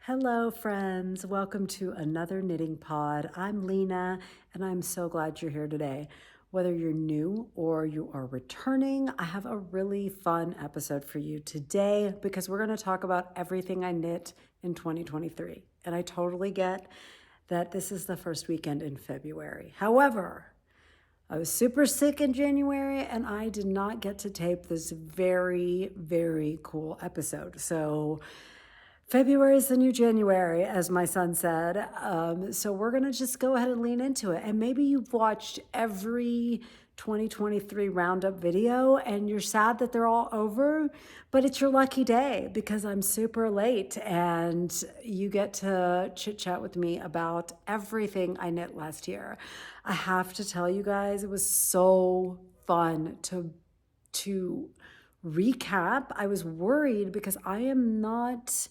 Hello, friends. Welcome to another knitting pod. I'm Lena, and I'm so glad you're here today. Whether you're new or you are returning, I have a really fun episode for you today because we're going to talk about everything I knit in 2023. And I totally get that this is the first weekend in February. However, I was super sick in January and I did not get to tape this very, very cool episode. So, February is the new January, as my son said. So we're going to just go ahead and lean into it. And maybe you've watched every 2023 roundup video and you're sad that they're all over, but it's your lucky day because I'm super late and you get to chit chat with me about everything I knit last year. I have to tell you guys, it was so fun to recap. I was worried because I am not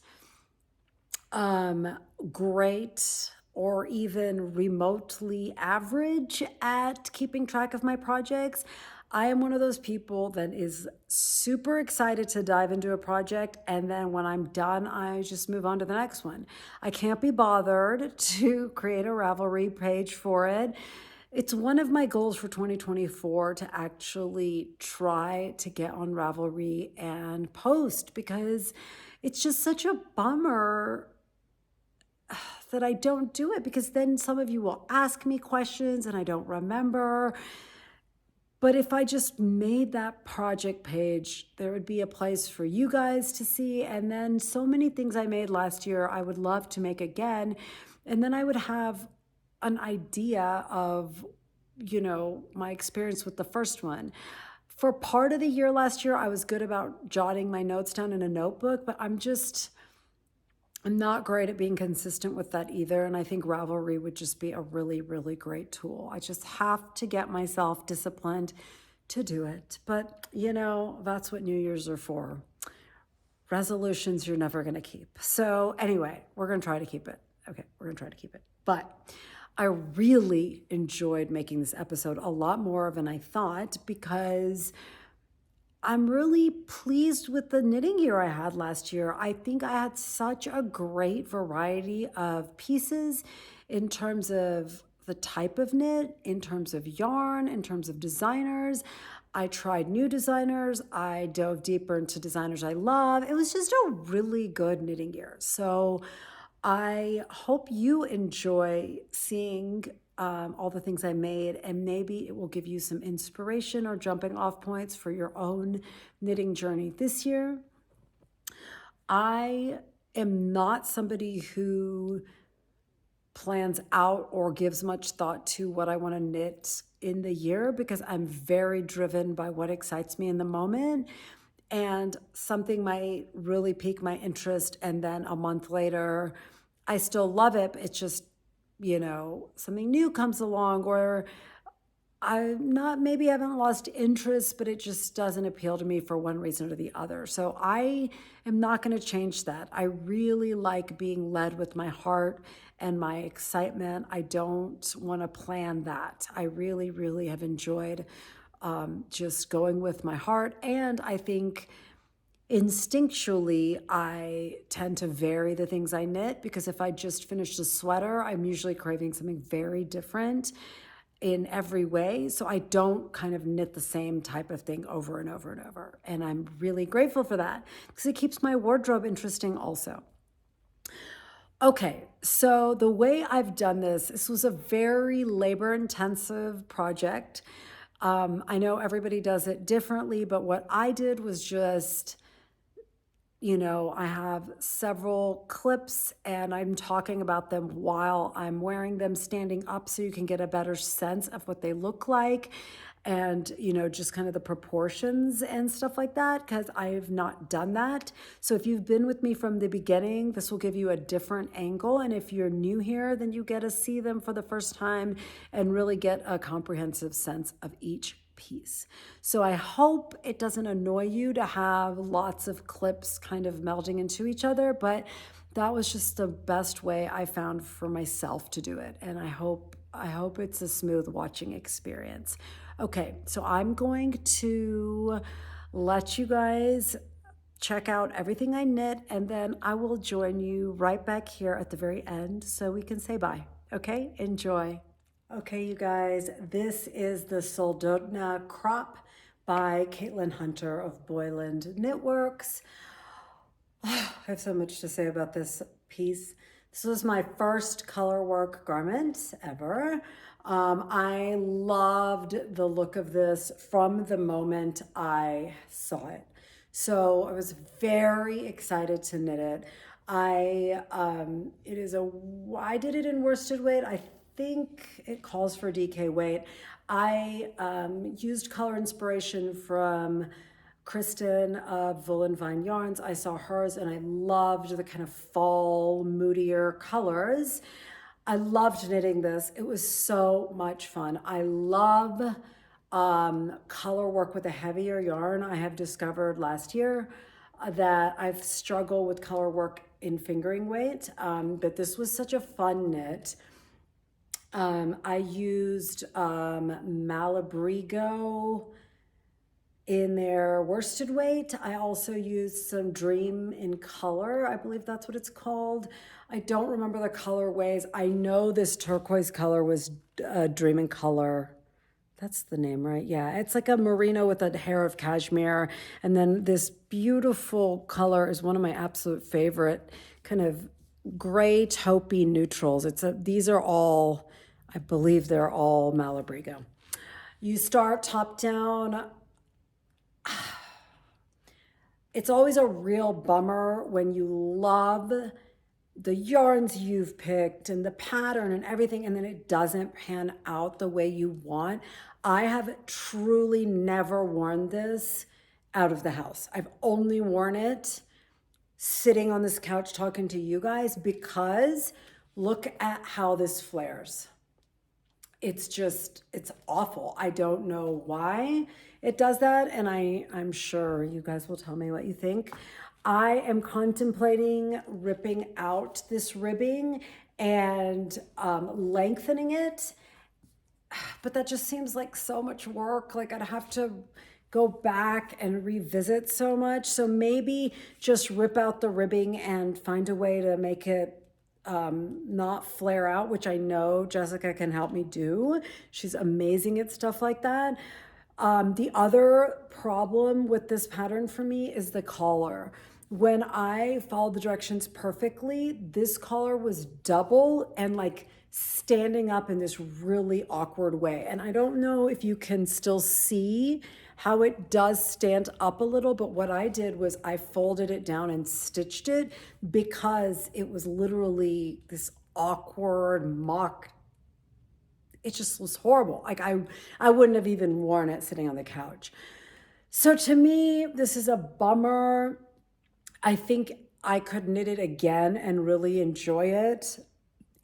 great or even remotely average at keeping track of my projects. I am one of those people that is super excited to dive into a project, and then when I'm done, I just move on to the next one. I can't be bothered to create a Ravelry page for it. It's one of my goals for 2024 to actually try to get on Ravelry and post because it's just such a bummer that I don't do it because then some of you will ask me questions and I don't remember. But if I just made that project page, there would be a place for you guys to see. And then so many things I made last year, I would love to make again. And then I would have an idea of, my experience with the first one. For part of the year last year, I was good about jotting my notes down in a notebook, but I'm not great at being consistent with that either. And I think Ravelry would just be a really, really great tool. I just have to get myself disciplined to do it. But, that's what New Year's are for. Resolutions you're never going to keep. So, anyway, we're going to try to keep it. Okay, we're going to try to keep it. But I really enjoyed making this episode a lot more than I thought because I'm really pleased with the knitting year I had last year. I think I had such a great variety of pieces in terms of the type of knit, in terms of yarn, in terms of designers. I tried new designers. I dove deeper into designers I love. It was just a really good knitting year. So I hope you enjoy seeing all the things I made, and maybe it will give you some inspiration or jumping off points for your own knitting journey this year. I am not somebody who plans out or gives much thought to what I want to knit in the year because I'm very driven by what excites me in the moment. And something might really pique my interest, and then a month later, I still love it. But it's just, something new comes along, or maybe I haven't lost interest, but it just doesn't appeal to me for one reason or the other. So I am not going to change that. I really like being led with my heart and my excitement. I don't want to plan that. I really, really have enjoyed just going with my heart. And I think instinctually, I tend to vary the things I knit because if I just finished a sweater, I'm usually craving something very different in every way. So I don't kind of knit the same type of thing over and over and over. And I'm really grateful for that because it keeps my wardrobe interesting also. Okay, so the way I've done this was a very labor intensive project. I know everybody does it differently, but what I did was just, I have several clips and I'm talking about them while I'm wearing them standing up so you can get a better sense of what they look like and, just kind of the proportions and stuff like that, because I have not done that. So if you've been with me from the beginning, this will give you a different angle. And if you're new here, then you get to see them for the first time and really get a comprehensive sense of each piece. So I hope it doesn't annoy you to have lots of clips kind of melding into each other, but that was just the best way I found for myself to do it. And I hope it's a smooth watching experience. Okay, so I'm going to let you guys check out everything I knit, and then I will join you right back here at the very end so we can say bye. Okay, enjoy. Okay, you guys, this is the Soota Crop by Caitlin Hunter of Boyland Knitworks. I have so much to say about this piece. This was my first color work garment ever. I loved the look of this from the moment I saw it. So I was very excited to knit it. I did it in worsted weight. I think it calls for DK weight. I used color inspiration from Kristen of Wool and Vine Yarns. I saw hers and I loved the kind of fall, moodier colors. I loved knitting this. It was so much fun. I love color work with a heavier yarn. I have discovered last year that I've struggled with color work in fingering weight, but this was such a fun knit. I used Malabrigo in their worsted weight. I also used some Dream in Color. I believe that's what it's called. I don't remember the colorways. I know this turquoise color was Dream in Color. That's the name, right? Yeah, it's like a merino with a hair of cashmere. And then this beautiful color is one of my absolute favorite kind of gray taupey neutrals. These are all, I believe they're all Malabrigo. You start top down. It's always a real bummer when you love the yarns you've picked and the pattern and everything, and then it doesn't pan out the way you want. I have truly never worn this out of the house. I've only worn it sitting on this couch talking to you guys because look at how this flares. It's awful. I don't know why it does that, and I'm sure you guys will tell me what you think. I am contemplating ripping out this ribbing and lengthening it, but that just seems like so much work. Like I'd have to go back and revisit so much. So maybe just rip out the ribbing and find a way to make it not flare out, which I know Jessica can help me do. She's amazing at stuff like that. The other problem with this pattern for me is the collar. When I followed the directions perfectly, this collar was double and like standing up in this really awkward way. And I don't know if you can still see how it does stand up a little, but what I did was I folded it down and stitched it because it was literally this awkward mock. It just was horrible. Like I wouldn't have even worn it sitting on the couch. So to me, this is a bummer. I think I could knit it again and really enjoy it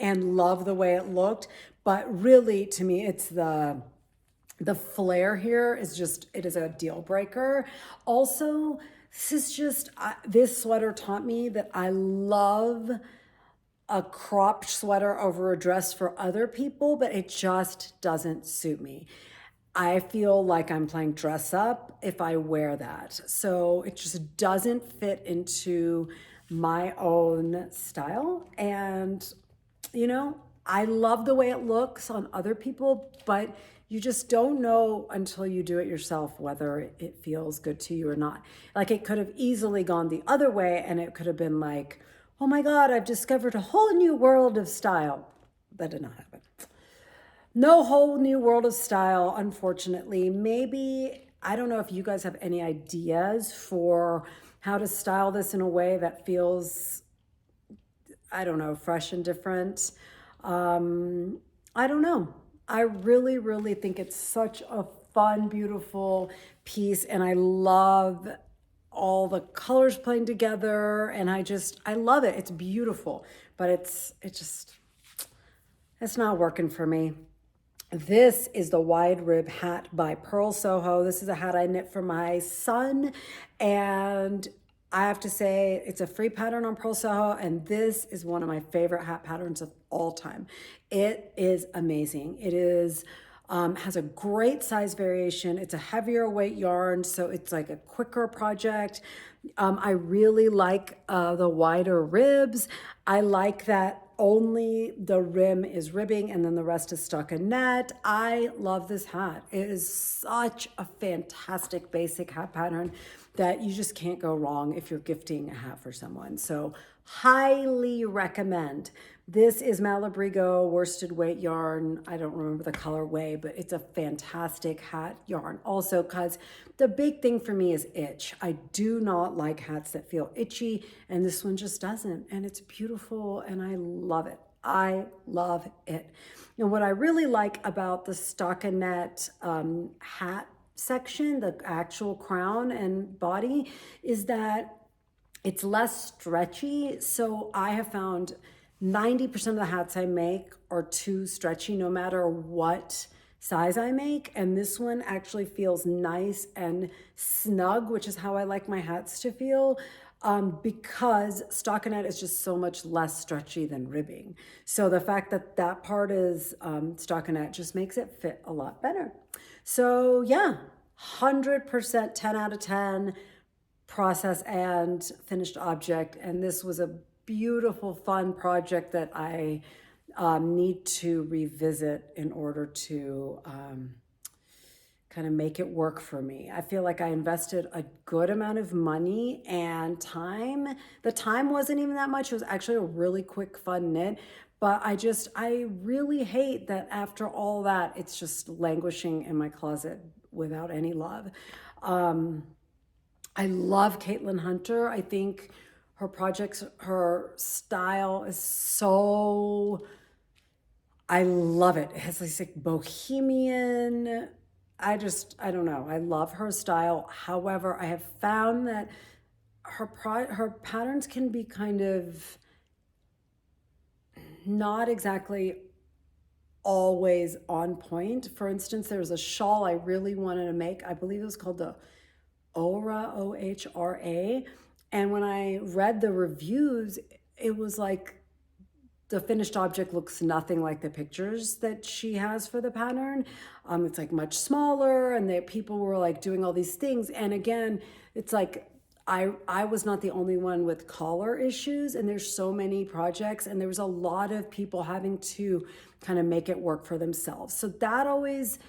and love the way it looked. But really, to me, it's the flare here is just, it is a deal breaker. Also, this sweater taught me that I love a cropped sweater over a dress for other people, but it just doesn't suit me. I feel like I'm playing dress up if I wear that. So it just doesn't fit into my own style. And, you know, I love the way it looks on other people, but you just don't know until you do it yourself whether it feels good to you or not. Like it could have easily gone the other way and it could have been like, oh my God, I've discovered a whole new world of style. That did not happen. No whole new world of style, unfortunately. Maybe, I don't know if you guys have any ideas for how to style this in a way that feels, I don't know, fresh and different. I don't know. I really, really think it's such a fun, beautiful piece, and I love all the colors playing together, and I love it. It's beautiful, but it's not working for me. This is the wide rib hat by Pearl Soho. This is a hat I knit for my son, and I have to say it's a free pattern on Pearl Soho, and this is one of my favorite hat patterns of all time. It is amazing. It is has a great size variation. It's a heavier weight yarn, so it's like a quicker project. I really like the wider ribs. I like that only the rim is ribbing and then the rest is stockinette. I love this hat. It is such a fantastic basic hat pattern that you just can't go wrong if you're gifting a hat for someone. So highly recommend. This is Malabrigo worsted weight yarn. I don't remember the colorway, but it's a fantastic hat yarn. Also, because the big thing for me is itch. I do not like hats that feel itchy, and this one just doesn't. And it's beautiful, and I love it. I love it. And what I really like about the stockinette hat section, the actual crown and body, is that it's less stretchy. So I have found 90% of the hats I make are too stretchy no matter what size I make. And this one actually feels nice and snug, which is how I like my hats to feel. Because stockinette is just so much less stretchy than ribbing. So the fact that that part is stockinette just makes it fit a lot better. So yeah, 100% 10 out of 10 process and finished object. And this was a beautiful, fun project that I need to revisit in order to kind of make it work for me. I feel like I invested a good amount of money and time. The time wasn't even that much. It was actually a really quick, fun knit. But I really hate that after all that, it's just languishing in my closet without any love. I love Caitlin Hunter. I think her projects, her style is so, I love it. It has this like bohemian, I don't know. I love her style. However, I have found that her patterns can be kind of not exactly always on point. For instance, there was a shawl I really wanted to make. I believe it was called the Ohra, OHRA. And when I read the reviews, it was like the finished object looks nothing like the pictures that she has for the pattern. It's like much smaller, and people were like doing all these things. And again, it's like I was not the only one with collar issues, and there's so many projects, and there was a lot of people having to kind of make it work for themselves. So that always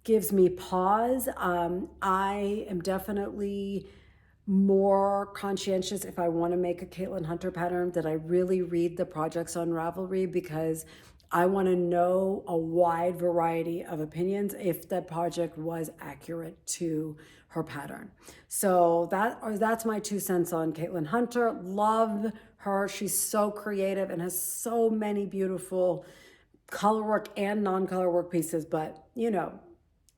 gives me pause. I am definitely more conscientious if I want to make a Caitlin Hunter pattern that I really read the projects on Ravelry, because I want to know a wide variety of opinions if the project was accurate to her pattern. So that's my 2 cents on Caitlin Hunter. Love her. She's so creative and has so many beautiful color work and non-color work pieces, but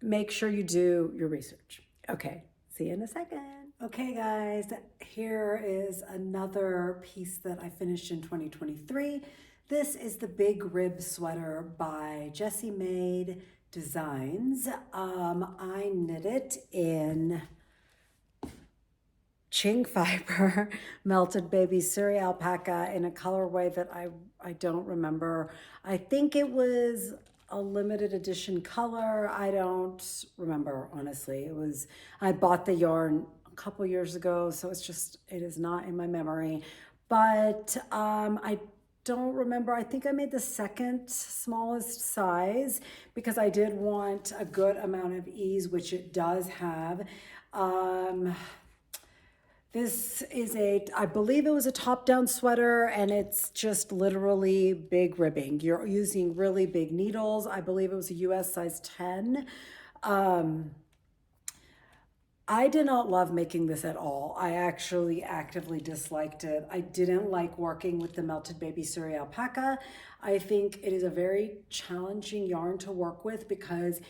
make sure you do your research. Okay, see you in a second. Okay guys, here is another piece that I finished in 2023. This is the Big Rib Sweater by Jessie Made Designs. I knit it in Ching fiber, melted baby Suri alpaca in a colorway that I don't remember. I think it was a limited edition color. I don't remember, honestly. I bought the yarn a couple years ago, so it is not in my memory. But I don't remember. I think I made the second smallest size because I did want a good amount of ease, which it does have. This is I believe it was a top-down sweater, and it's just literally big ribbing. You're using really big needles. I believe it was a US size 10. I did not love making this at all. I actually actively disliked it. I didn't like working with the melted baby Suri alpaca. I think it is a very challenging yarn to work with because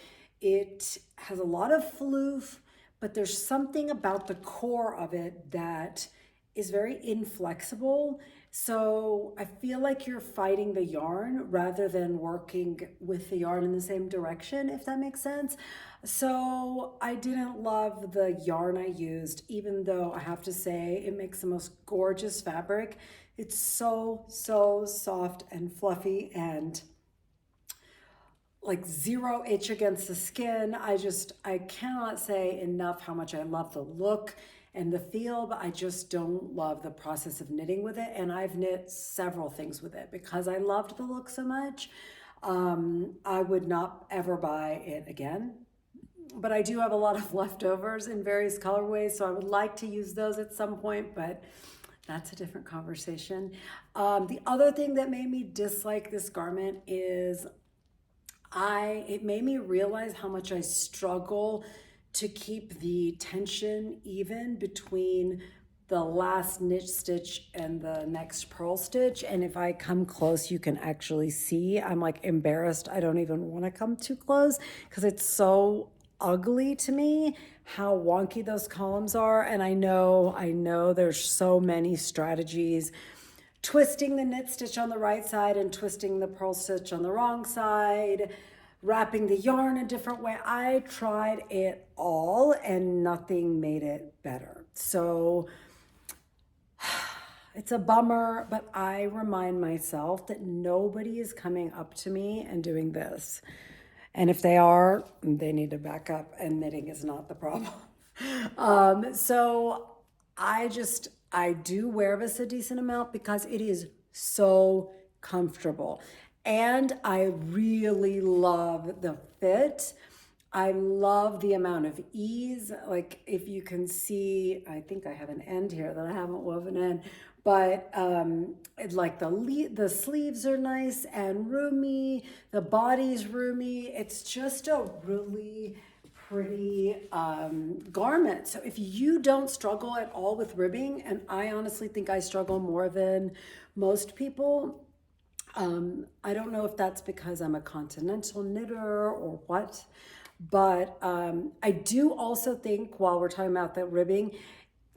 it has a lot of floof, but there's something about the core of it that is very inflexible. So I feel like you're fighting the yarn rather than working with the yarn in the same direction, if that makes sense. So I didn't love the yarn I used, even though I have to say it makes the most gorgeous fabric. It's so, so soft and fluffy and like zero itch against the skin. I cannot say enough how much I love the look and the feel, but I just don't love the process of knitting with it. And I've knit several things with it because I loved the look so much. I would not ever buy it again, but I do have a lot of leftovers in various colorways, so I would like to use those at some point, but that's a different conversation. The other thing that made me dislike this garment is it made me realize how much I struggle to keep the tension even between the last knit stitch and the next purl stitch. And if I come close, you can actually see I'm like embarrassed. I don't even want to come too close because it's so ugly to me how wonky those columns are. And I know there's so many strategies, twisting the knit stitch on the right side and twisting the purl stitch on the wrong side, wrapping the yarn a different way. I tried it all and nothing made it better. So it's a bummer, but I remind myself that nobody is coming up to me and doing this. And if they are, they need to back up, and knitting is not the problem. So I do wear this a decent amount because it is so comfortable. And I really love the fit. I love the amount of ease. Like if you can see, I think I have an end here that I haven't woven in, but like the sleeves are nice and roomy, the body's roomy. It's just a really pretty garment. So if you don't struggle at all with ribbing, and I honestly think I struggle more than most people, I don't know if that's because I'm a continental knitter or what, but I do also think, while we're talking about that ribbing,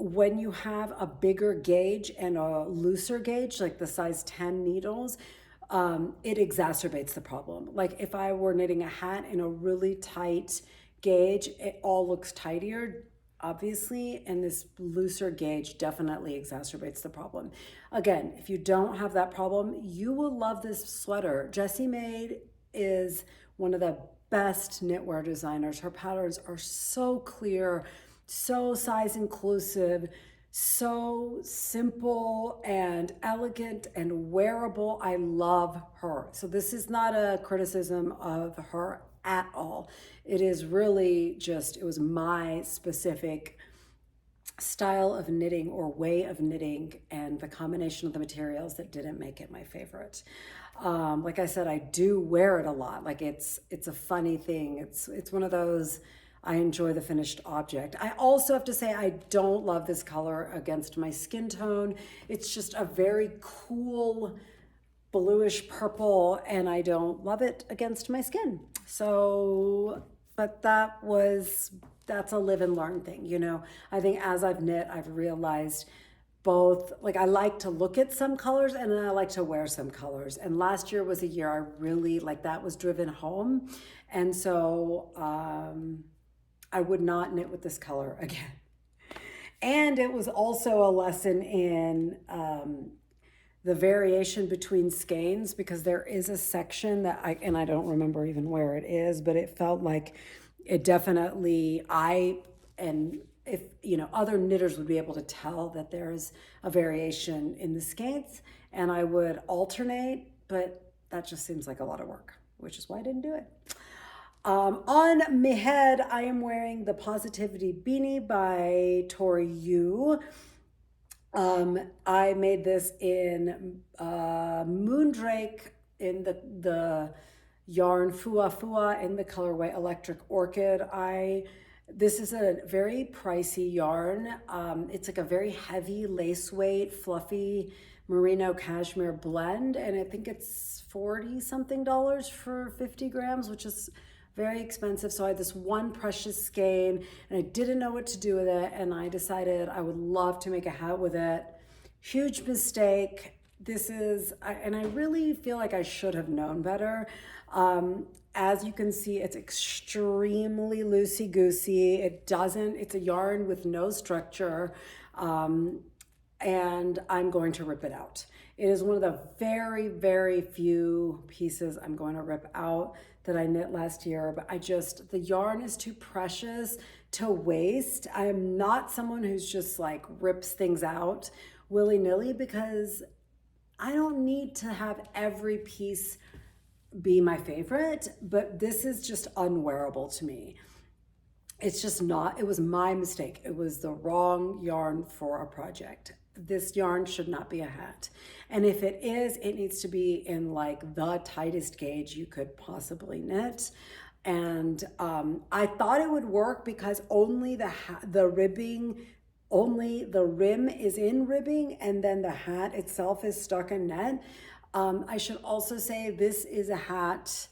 when you have a bigger gauge and a looser gauge, like the size 10 needles, it exacerbates the problem. Like if I were knitting a hat in a really tight gauge, it all looks tighter, obviously, and this looser gauge definitely exacerbates the problem. Again, if you don't have that problem, you will love this sweater. Jessie Maid is one of the best knitwear designers. Her patterns are so clear, so size inclusive, so simple and elegant and wearable. I love her. So this is not a criticism of her at all. It is really just, it was my specific style of knitting or way of knitting and the combination of the materials that didn't make it my favorite. Like I said, I do wear it a lot. Like it's a funny thing. It's one of those, I enjoy the finished object. I also have to say I don't love this color against my skin tone. It's just a very cool bluish purple, and I don't love it against my skin. So, but that's a live and learn thing, you know. I think as I've knit, I've realized both, like I like to look at some colors and then I like to wear some colors. And last year was a year I really, like, that was driven home. And so I would not knit with this color again. And it was also a lesson in the variation between skeins, because there is a section that I don't remember even where it is, but it felt like it definitely, if you know, other knitters would be able to tell that there's a variation in the skeins, and I would alternate, but that just seems like a lot of work, which is why I didn't do it. On my head, I am wearing the Positivity Beanie by Tori Yu. I made this in Moondrake in the yarn Fua Fua in the colorway Electric Orchid. This is a very pricey yarn. It's like a very heavy lace weight, fluffy merino cashmere blend, and I think it's $40 something for 50 grams, which is very expensive. So I had this one precious skein and I didn't know what to do with it, and I decided I would love to make a hat with it. Huge mistake. And I really feel like I should have known better. As you can see, it's extremely loosey-goosey. It's a yarn with no structure, and I'm going to rip it out. It is one of the very, very few pieces I'm going to rip out that I knit last year, but the yarn is too precious to waste. I'm not someone who's just like rips things out willy-nilly, because I don't need to have every piece be my favorite, but this is just unwearable to me. It's just not, it was my mistake. It was the wrong yarn for a project. This yarn should not be a hat. And if it is, it needs to be in like the tightest gauge you could possibly knit. And I thought it would work because only the ribbing, only the rim is in ribbing, and then the hat itself is stuck in net. I should also say this is a hat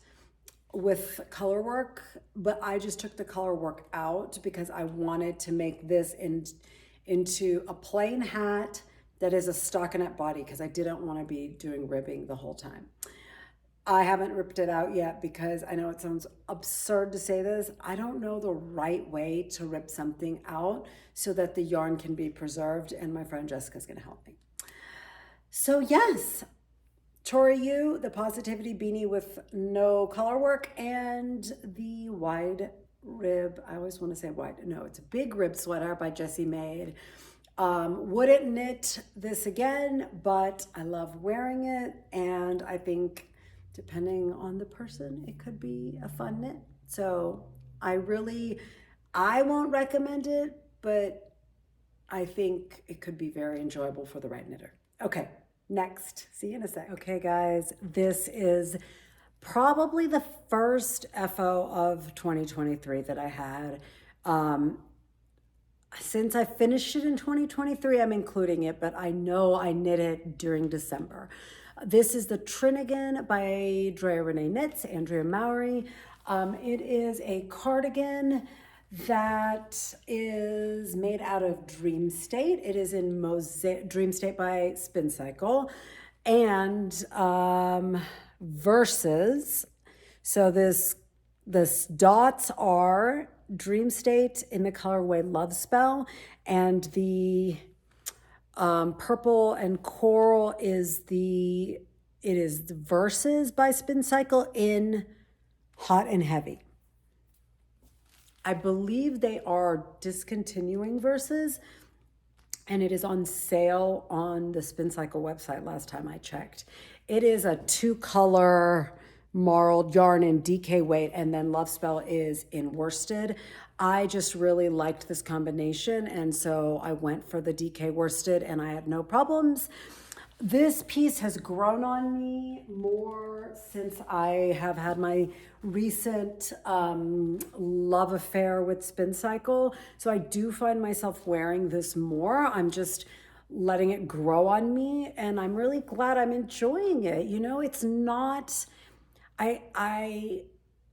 with color work, but I just took the color work out because I wanted to make this into a plain hat that is a stockinette body, because I didn't want to be doing ribbing the whole time. I haven't ripped it out yet because I know it sounds absurd to say this. I don't know the right way to rip something out so that the yarn can be preserved, and my friend Jessica's going to help me. So yes, Tori U, the Positivity Beanie with no color work, and the wide rib, I always want to say wide, no, it's a big rib sweater by Jessie Maid. Wouldn't knit this again, but I love wearing it, and I think depending on the person, it could be a fun knit. So I won't recommend it, but I think it could be very enjoyable for the right knitter. Okay, next, see you in a sec. Okay guys, this is probably the first FO of 2023 that I had. Since I finished it in 2023, I'm including it, but I know I knit it during December. This is the Trinigan by Drea Renee Knits, Andrea Mowry. It is a cardigan that is made out of Dream State. It is in Dream State by Spin Cycle. And verses, so this dots are Dream State in the colorway Love Spell, and the purple and coral is the verses by Spin Cycle in Hot and Heavy. I believe they are discontinuing verses, and it is on sale on the Spin Cycle website last time I checked. It is a 2-color marled yarn in DK weight, and then Love Spell is in worsted. I just really liked this combination, and so I went for the DK worsted, and I had no problems. This piece has grown on me more since I have had my recent love affair with Spin Cycle. So I do find myself wearing this more. I'm just letting it grow on me, and I'm really glad I'm enjoying it. You know, it's not, I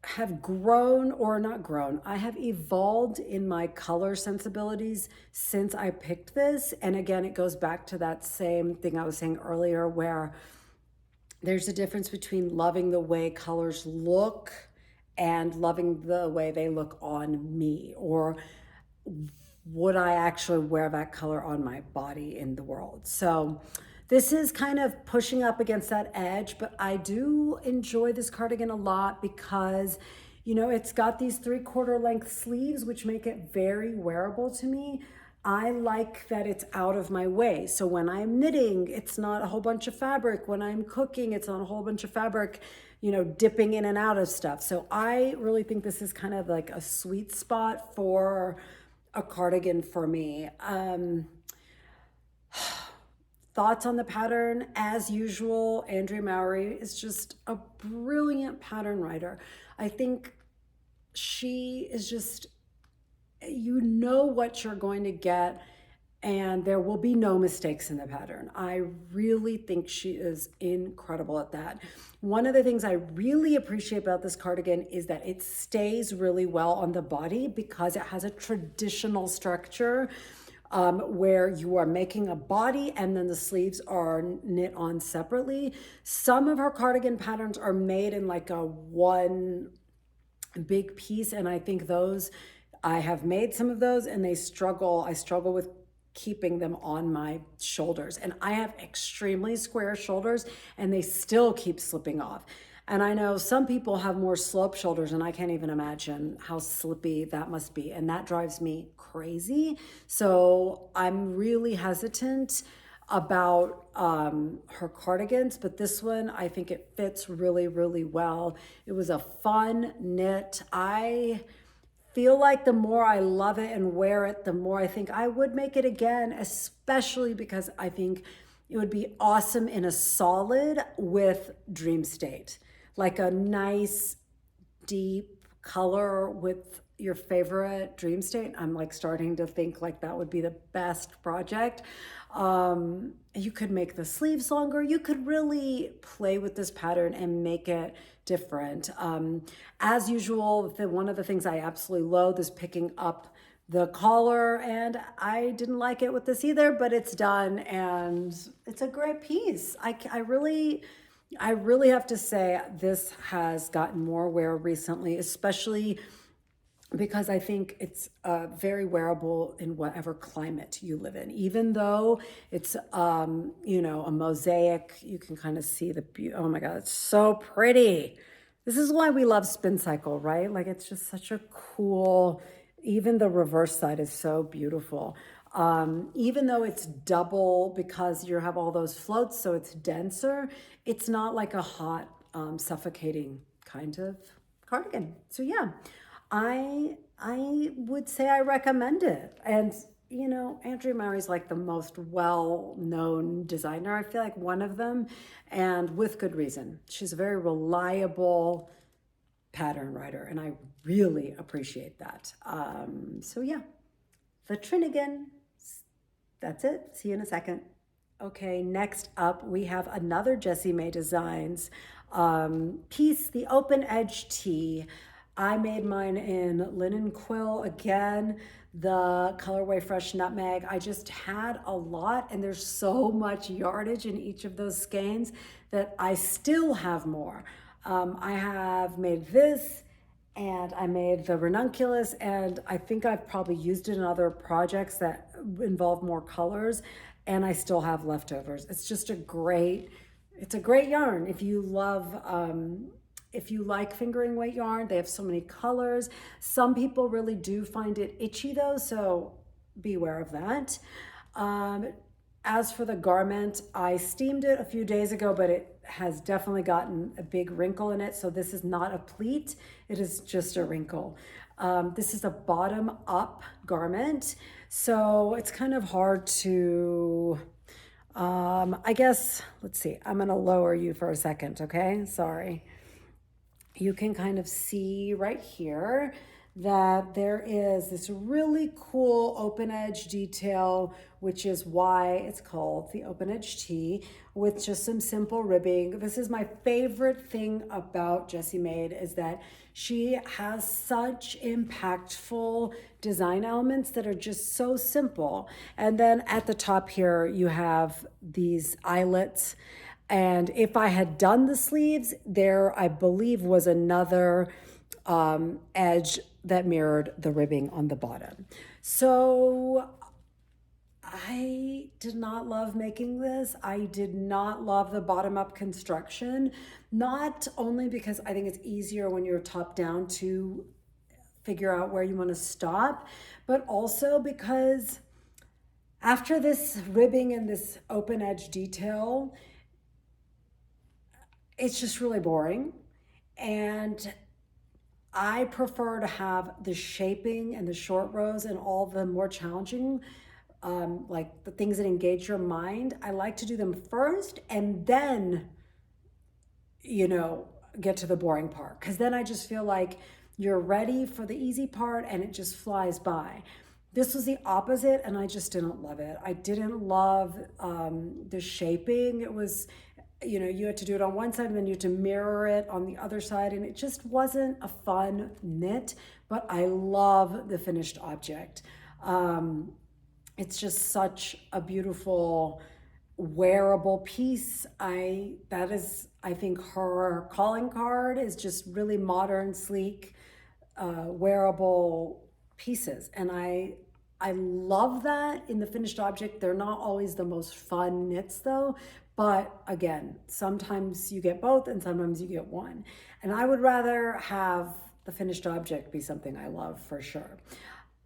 have grown, or not grown, I have evolved in my color sensibilities since I picked this. And again, it goes back to that same thing I was saying earlier, where there's a difference between loving the way colors look and loving the way they look on me, or would I actually wear that color on my body in the world. So this is kind of pushing up against that edge, but I do enjoy this cardigan a lot because, you know, it's got these 3/4 length sleeves, which make it very wearable to me. I like that it's out of my way. So when I'm knitting, it's not a whole bunch of fabric. When I'm cooking, it's not a whole bunch of fabric, you know, dipping in and out of stuff. So I really think this is kind of like a sweet spot for a cardigan for me. Thoughts on the pattern, as usual, Andrea Mowry is just a brilliant pattern writer. I think she is just, you know what you're going to get, and there will be no mistakes in the pattern. I really think she is incredible at that. One of the things I really appreciate about this cardigan is that it stays really well on the body because it has a traditional structure. Where you are making a body and then the sleeves are knit on separately. Some of her cardigan patterns are made in like a one big piece, and I think those, I have made some of those and I struggle with keeping them on my shoulders. And I have extremely square shoulders and they still keep slipping off. And I know some people have more sloped shoulders, and I can't even imagine how slippy that must be. And that drives me crazy. So I'm really hesitant about her cardigans, but this one, I think it fits really, really well. It was a fun knit. I feel like the more I love it and wear it, the more I think I would make it again, especially because I think it would be awesome in a solid with Dream State. Like a nice deep color with your favorite dream state. I'm like starting to think like that would be the best project. You could make the sleeves longer. You could really play with this pattern and make it different. As usual, one of the things I absolutely loathe is picking up the collar, and I didn't like it with this either, but it's done and it's a great piece. I really have to say this has gotten more wear recently, especially because I think it's very wearable in whatever climate you live in. Even though it's, a mosaic, you can kind of see the beauty. Oh my God, it's so pretty. This is why we love Spin Cycle, right? Like it's just such a cool, even the reverse side is so beautiful. Even though it's double because you have all those floats, so it's denser, it's not like a hot, suffocating kind of cardigan. So yeah, I would say I recommend it. And Andrea Murray's like the most well-known designer. I feel like one of them, and with good reason. She's a very reliable pattern writer, and I really appreciate that. So yeah, the Trinigan. That's it. See you in a second. Okay, next up we have another Jessie May Designs piece, the Open Edge Tee. I made mine in linen quill again, the colorway Fresh Nutmeg. I just had a lot, and there's so much yardage in each of those skeins that I still have more. I have made this, and I made the ranunculus, and I think I've probably used it in other projects that involve more colors, and I still have leftovers. It's just it's a great yarn. If you like fingering weight yarn, they have so many colors. Some people really do find it itchy though, so beware of that. As for the garment, I steamed it a few days ago, but it has definitely gotten a big wrinkle in it. So this is not a pleat, it is just a wrinkle. This is a bottom up garment. So it's kind of hard to, I guess, let's see, I'm gonna lower you for a second, okay? Sorry. You can kind of see right here that there is this really cool open edge detail, which is why it's called the Open Edge Tee, with just some simple ribbing. This is my favorite thing about Jessie Made, is that she has such impactful design elements that are just so simple. And then at the top here, you have these eyelets. And if I had done the sleeves, there, I believe, was another edge that mirrored the ribbing on the bottom. So I did not love making this. I did not love the bottom up construction, not only because I think it's easier when you're top down to figure out where you want to stop, but also because after this ribbing and this open edge detail, it's just really boring. And I prefer to have the shaping and the short rows and all the more challenging, like the things that engage your mind. I like to do them first and then, get to the boring part. Because then I just feel like you're ready for the easy part and it just flies by. This was the opposite, and I just didn't love it. I didn't love the shaping. It was, you had to do it on one side and then you had to mirror it on the other side, and it just wasn't a fun knit, but I love the finished object. It's just such a beautiful wearable piece. I think her calling card is just really modern, sleek, wearable pieces. And I love that in the finished object. They're not always the most fun knits though, But again, sometimes you get both and sometimes you get one. And I would rather have the finished object be something I love for sure.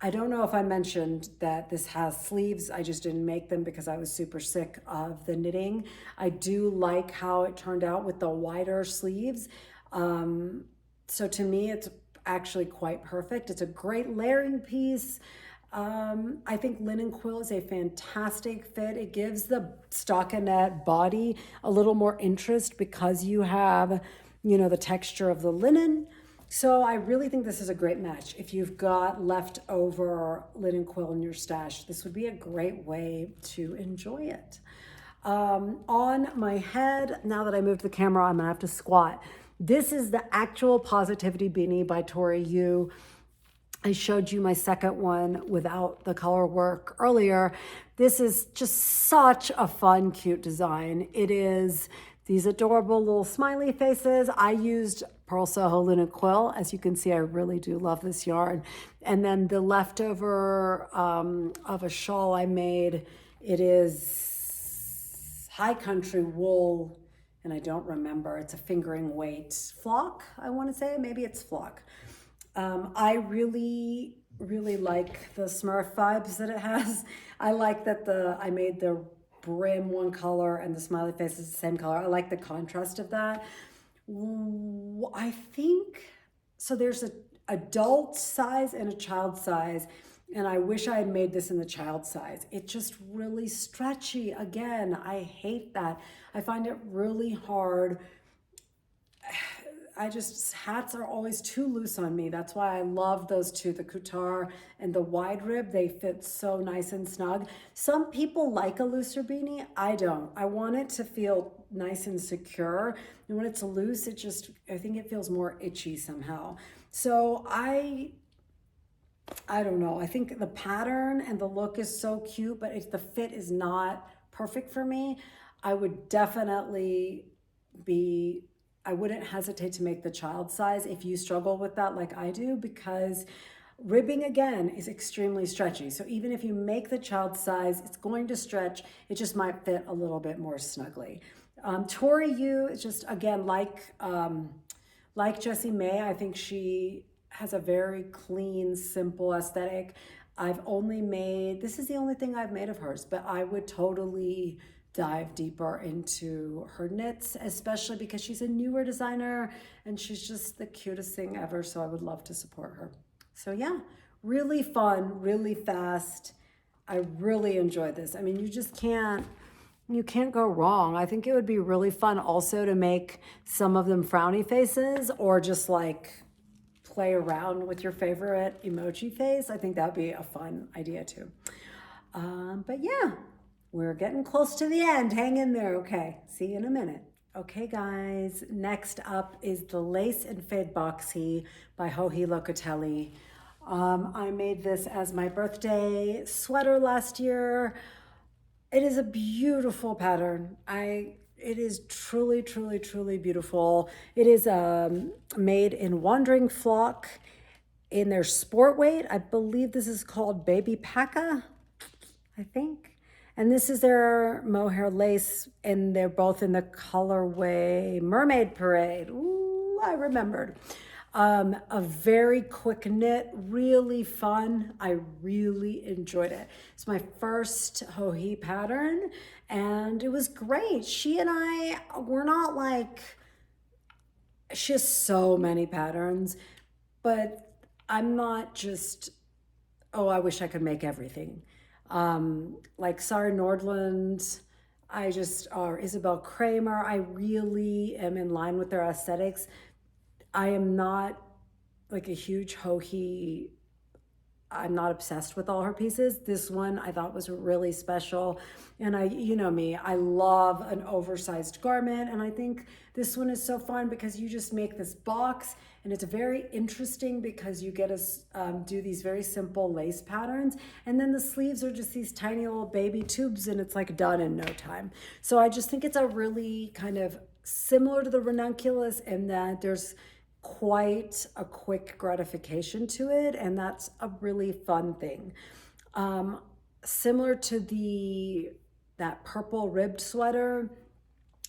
I don't know if I mentioned that this has sleeves. I just didn't make them because I was super sick of the knitting. I do like how it turned out with the wider sleeves. So to me, it's actually quite perfect. It's a great layering piece. I think linen quill is a fantastic fit. It gives the stockinette body a little more interest because you have, the texture of the linen. So I really think this is a great match. If you've got leftover linen quill in your stash, this would be a great way to enjoy it. On my head, now that I moved the camera, I'm gonna have to squat. This is the actual Positivity Beanie by Tori Yu. I showed you my second one without the color work earlier. This is just such a fun, cute design. It is these adorable little smiley faces. I used Pearl Soho linen quill. As you can see, I really do love this yarn. And then the leftover of a shawl I made, it is High Country wool, and I don't remember. It's a fingering weight flock, I want to say. Maybe it's flock. I really, really like the Smurf vibes that it has. I like that I made the brim one color and the smiley face is the same color. I like the contrast of that. I think, so there's an adult size and a child size, and I wish I had made this in the child size. It's just really stretchy. Again, I hate that. I find it really hard. Hats are always too loose on me. That's why I love those two, the couture and the wide rib. They fit so nice and snug. Some people like a looser beanie. I don't. I want it to feel nice and secure. And when it's loose, I think it feels more itchy somehow. So I don't know. I think the pattern and the look is so cute, but the fit is not perfect for me. I would definitely I wouldn't hesitate to make the child size if you struggle with that like I do, because ribbing again is extremely stretchy. So even if you make the child size, it's going to stretch. It just might fit a little bit more snugly. Tori Yu is just, again, like Jessie May, I think she has a very clean, simple aesthetic. This is the only thing I've made of hers, but I would totally dive deeper into her knits, especially because she's a newer designer and she's just the cutest thing ever. So I would love to support her. So yeah, really fun, really fast. I really enjoyed this. I mean, you can't go wrong. I think it would be really fun also to make some of them frowny faces or just like play around with your favorite emoji face. I think that'd be a fun idea too. But yeah, we're getting close to the end. Hang in there. Okay, see you in a minute. Okay, guys, next up is the Lace and Fade Boxy by Joji Locatelli. I made this as my birthday sweater last year. It is a beautiful pattern. It is truly, truly, truly beautiful. It is made in Wandering Flock in their sport weight. I believe this is called Baby Paca, I think. And this is their mohair lace, and they're both in the colorway Mermaid Parade. Ooh, I remembered. A very quick knit, really fun. I really enjoyed it. It's my first Joji pattern, and it was great. She and I were not like, she has so many patterns, but I'm not just, oh, I wish I could make everything. Like Sarah Nordland, or Isabel Kramer, I really am in line with their aesthetics. I am not like a huge Joji. I'm not obsessed with all her pieces. This one I thought was really special. And you know me, I love an oversized garment. And I think this one is so fun because you just make this box, and it's very interesting because you get to do these very simple lace patterns. And then the sleeves are just these tiny little baby tubes, and it's like done in no time. So I just think it's a really kind of similar to the ranunculus in that there's quite a quick gratification to it, and that's a really fun thing. Similar to that purple ribbed sweater,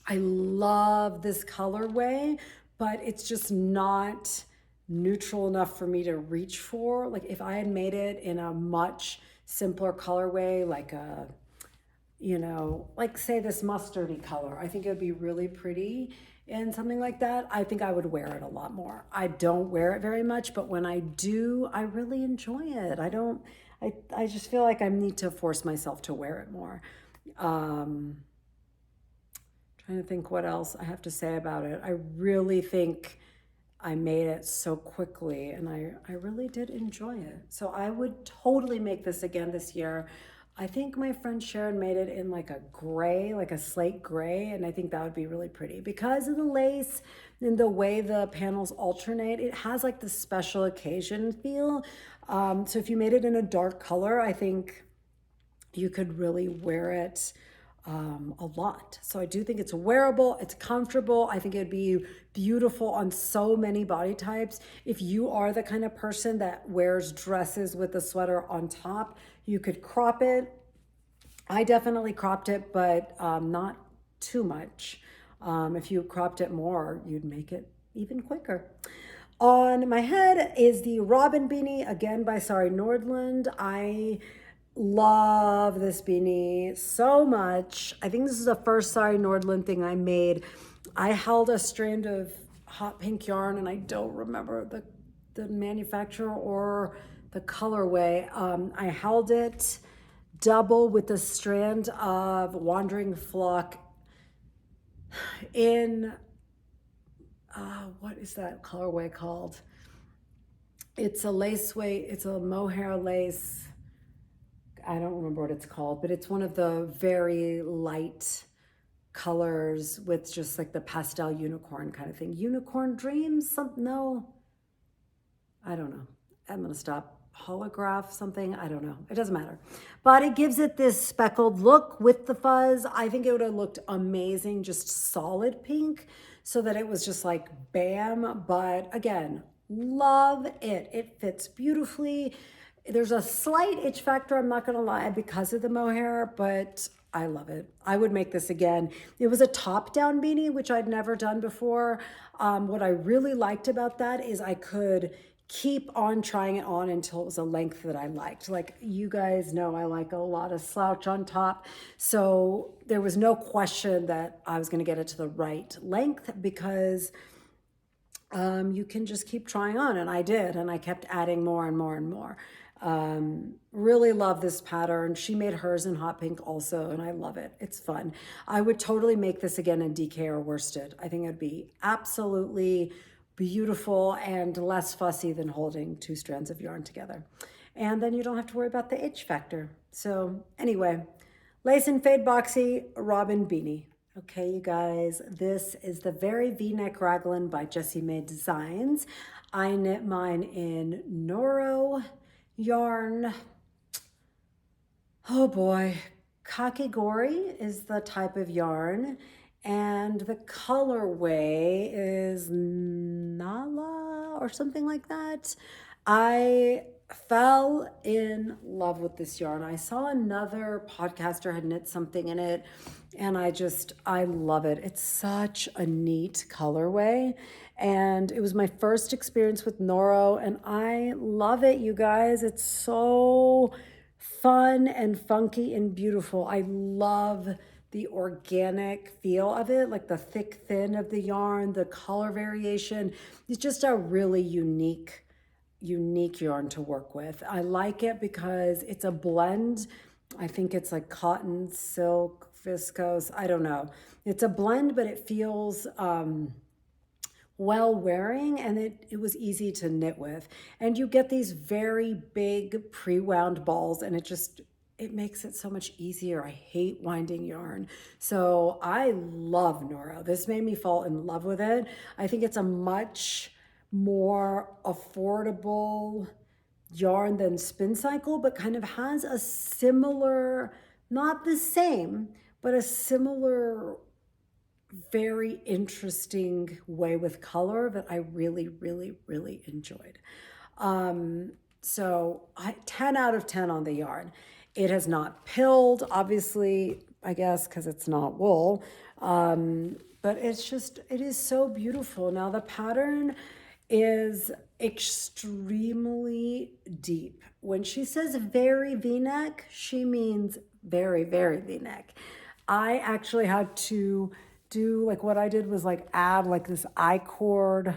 I love this colorway, but it's just not neutral enough for me to reach for. Like if I had made it in a much simpler colorway, like a, like say this mustardy color, I think it would be really pretty and something like that. I think I would wear it a lot more. I don't wear it very much, but when I do, I really enjoy it. I just feel like I need to force myself to wear it more. Um, Trying to think what else I have to say about it. I really think I made it so quickly and I really did enjoy it. So I would totally make this again this year. I think my friend Sharon made it in like a gray, like a slate gray, and I think that would be really pretty. Because of the lace and the way the panels alternate, it has like the special occasion feel. So if you made it in a dark color, I think you could really wear it a lot. So I do think it's wearable, it's comfortable. I think it'd be beautiful on so many body types. If you are the kind of person that wears dresses with the sweater on top, you could crop it. I definitely cropped it, but not too much. If you cropped it more, you'd make it even quicker. On my head is the Robin beanie, again by Sari Nordland. I love this beanie so much. I think this is the first Sari Nordland thing I made. I held a strand of hot pink yarn and I don't remember the manufacturer or the colorway. I held it double with the strand of Wandering Flock in, what is that colorway called? It's a lace weight, it's a mohair lace. I don't remember what it's called, but it's one of the very light colors with just like the pastel unicorn kind of thing. Unicorn Dreams? No, I don't know. I'm going to stop. Holograph something, I don't know, it doesn't matter, but it gives it this speckled look with the fuzz. I think it would have looked amazing just solid pink, so that it was just like bam. But again, love it. It fits beautifully. There's a slight itch factor, I'm not gonna lie, because of the mohair, but I love it. I would make this again. It was a top-down beanie, which I'd never done before. What I really liked about that is I could keep on trying it on until it was a length that I liked. Like you guys know, I like a lot of slouch on top. So there was no question that I was gonna get it to the right length, because you can just keep trying on, and I did, and I kept adding more and more and more. Really love this pattern. She made hers in hot pink also, and I love it. It's fun. I would totally make this again in DK or worsted. I think it'd be absolutely beautiful and less fussy than holding two strands of yarn together. And then you don't have to worry about the itch factor. So anyway, Lace and Fade Boxy Robin Beanie. Okay, you guys, this is the Very V-Neck Raglan by Jessie Mae Designs. I knit mine in Noro yarn. Oh boy, Kakigori is the type of yarn, and the colorway is Nala or something like that. I fell in love with this yarn. I saw another podcaster had knit something in it, and I love it. It's such a neat colorway, and it was my first experience with Noro, and I love it, you guys. It's so fun and funky and beautiful. I love the organic feel of it, like the thick thin of the yarn, the color variation. It's just a really unique yarn to work with. I like it because it's a blend. I think it's like cotton, silk, viscose, I don't know. It's a blend, but it feels well wearing, and it was easy to knit with. And you get these very big pre-wound balls, and it makes it so much easier. I hate winding yarn. So I love Noro. This made me fall in love with it. I think it's a much more affordable yarn than Spin Cycle, but kind of has a similar, not the same, but a similar, very interesting way with color that I really, really, really enjoyed. So 10 out of 10 on the yarn. It has not pilled, obviously, I guess, because it's not wool. But it is so beautiful. Now the pattern is extremely deep. When she says very V-neck, she means very, very V-neck. I actually had to do, like, what I did was like add like this I-cord,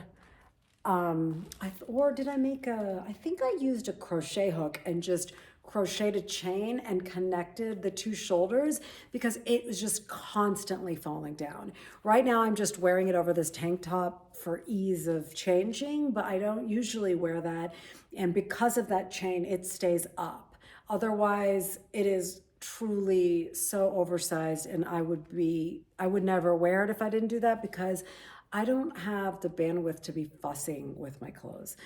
or did I make I think I used a crochet hook and just crocheted a chain and connected the two shoulders because it was just constantly falling down. Right now I'm just wearing it over this tank top for ease of changing, but I don't usually wear that. And because of that chain, it stays up. Otherwise, it is truly so oversized, and I would never wear it if I didn't do that because I don't have the bandwidth to be fussing with my clothes.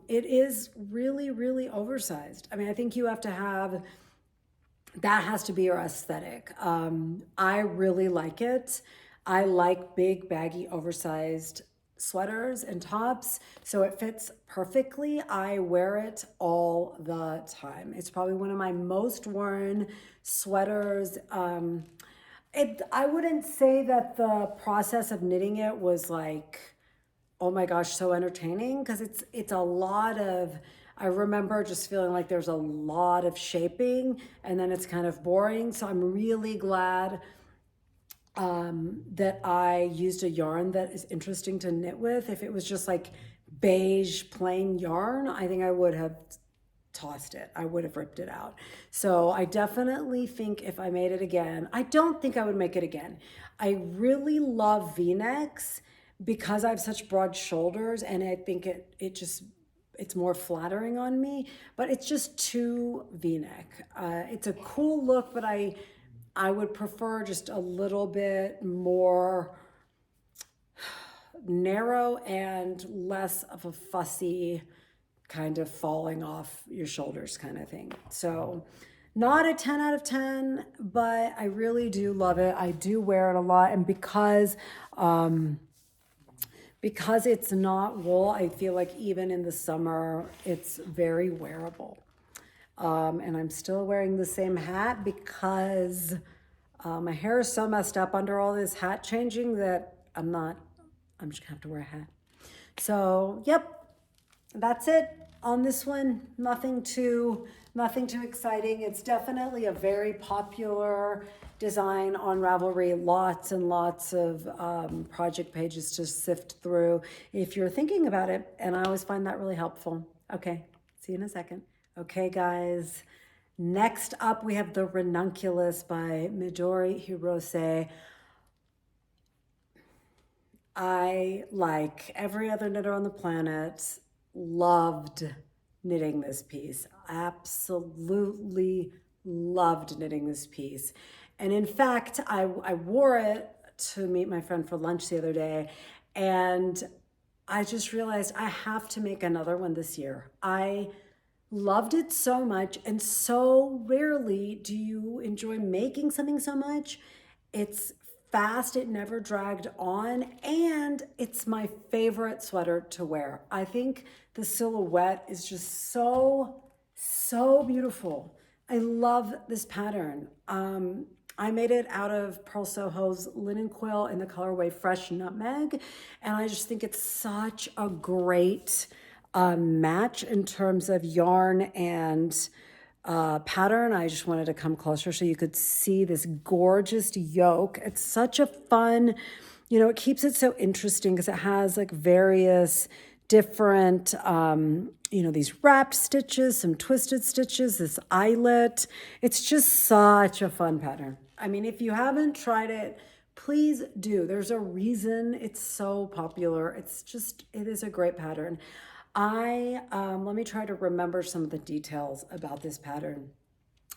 It is really, really oversized. I mean, I think you have to have, that has to be your aesthetic. I really like it. I like big, baggy, oversized sweaters and tops, so it fits perfectly. I wear it all the time. It's probably one of my most worn sweaters. I wouldn't say that the process of knitting it was like, oh my gosh, so entertaining, because it's a lot of, I remember just feeling like there's a lot of shaping and then it's kind of boring. So I'm really glad that I used a yarn that is interesting to knit with. If it was just like beige plain yarn, I think I would have tossed it. I would have ripped it out. So I definitely think if I made it again, I don't think I would make it again. I really love V-necks because I have such broad shoulders, and I think it's more flattering on me, but it's just too V-neck. It's a cool look, but I would prefer just a little bit more narrow and less of a fussy kind of falling off your shoulders kind of thing. So not a 10 out of 10, but I really do love it. I do wear it a lot. And because it's not wool, I feel like even in the summer, it's very wearable. And I'm still wearing the same hat because my hair is so messed up under all this hat changing that I'm just gonna have to wear a hat. So, yep, that's it on this one. Nothing too exciting. It's definitely a very popular design on Ravelry. Lots and lots of project pages to sift through if you're thinking about it, and I always find that really helpful. Okay, see you in a second. Okay, guys. Next up, we have the Ranunculus by Midori Hirose. I, like every other knitter on the planet, loved knitting this piece. Absolutely loved knitting this piece. And in fact, I wore it to meet my friend for lunch the other day, and I just realized I have to make another one this year. I loved it so much, and so rarely do you enjoy making something so much. It's fast, it never dragged on, and it's my favorite sweater to wear. I think the silhouette is just so, so beautiful. I love this pattern. I made it out of Pearl Soho's linen quill in the colorway Fresh Nutmeg, and I just think it's such a great match in terms of yarn and pattern. I just wanted to come closer so you could see this gorgeous yoke. It's such a fun, it keeps it so interesting because it has like various different, these wrapped stitches, some twisted stitches, this eyelet. It's just such a fun pattern. I mean, if you haven't tried it, please do. There's a reason it's so popular. It is a great pattern. Let me try to remember some of the details about this pattern.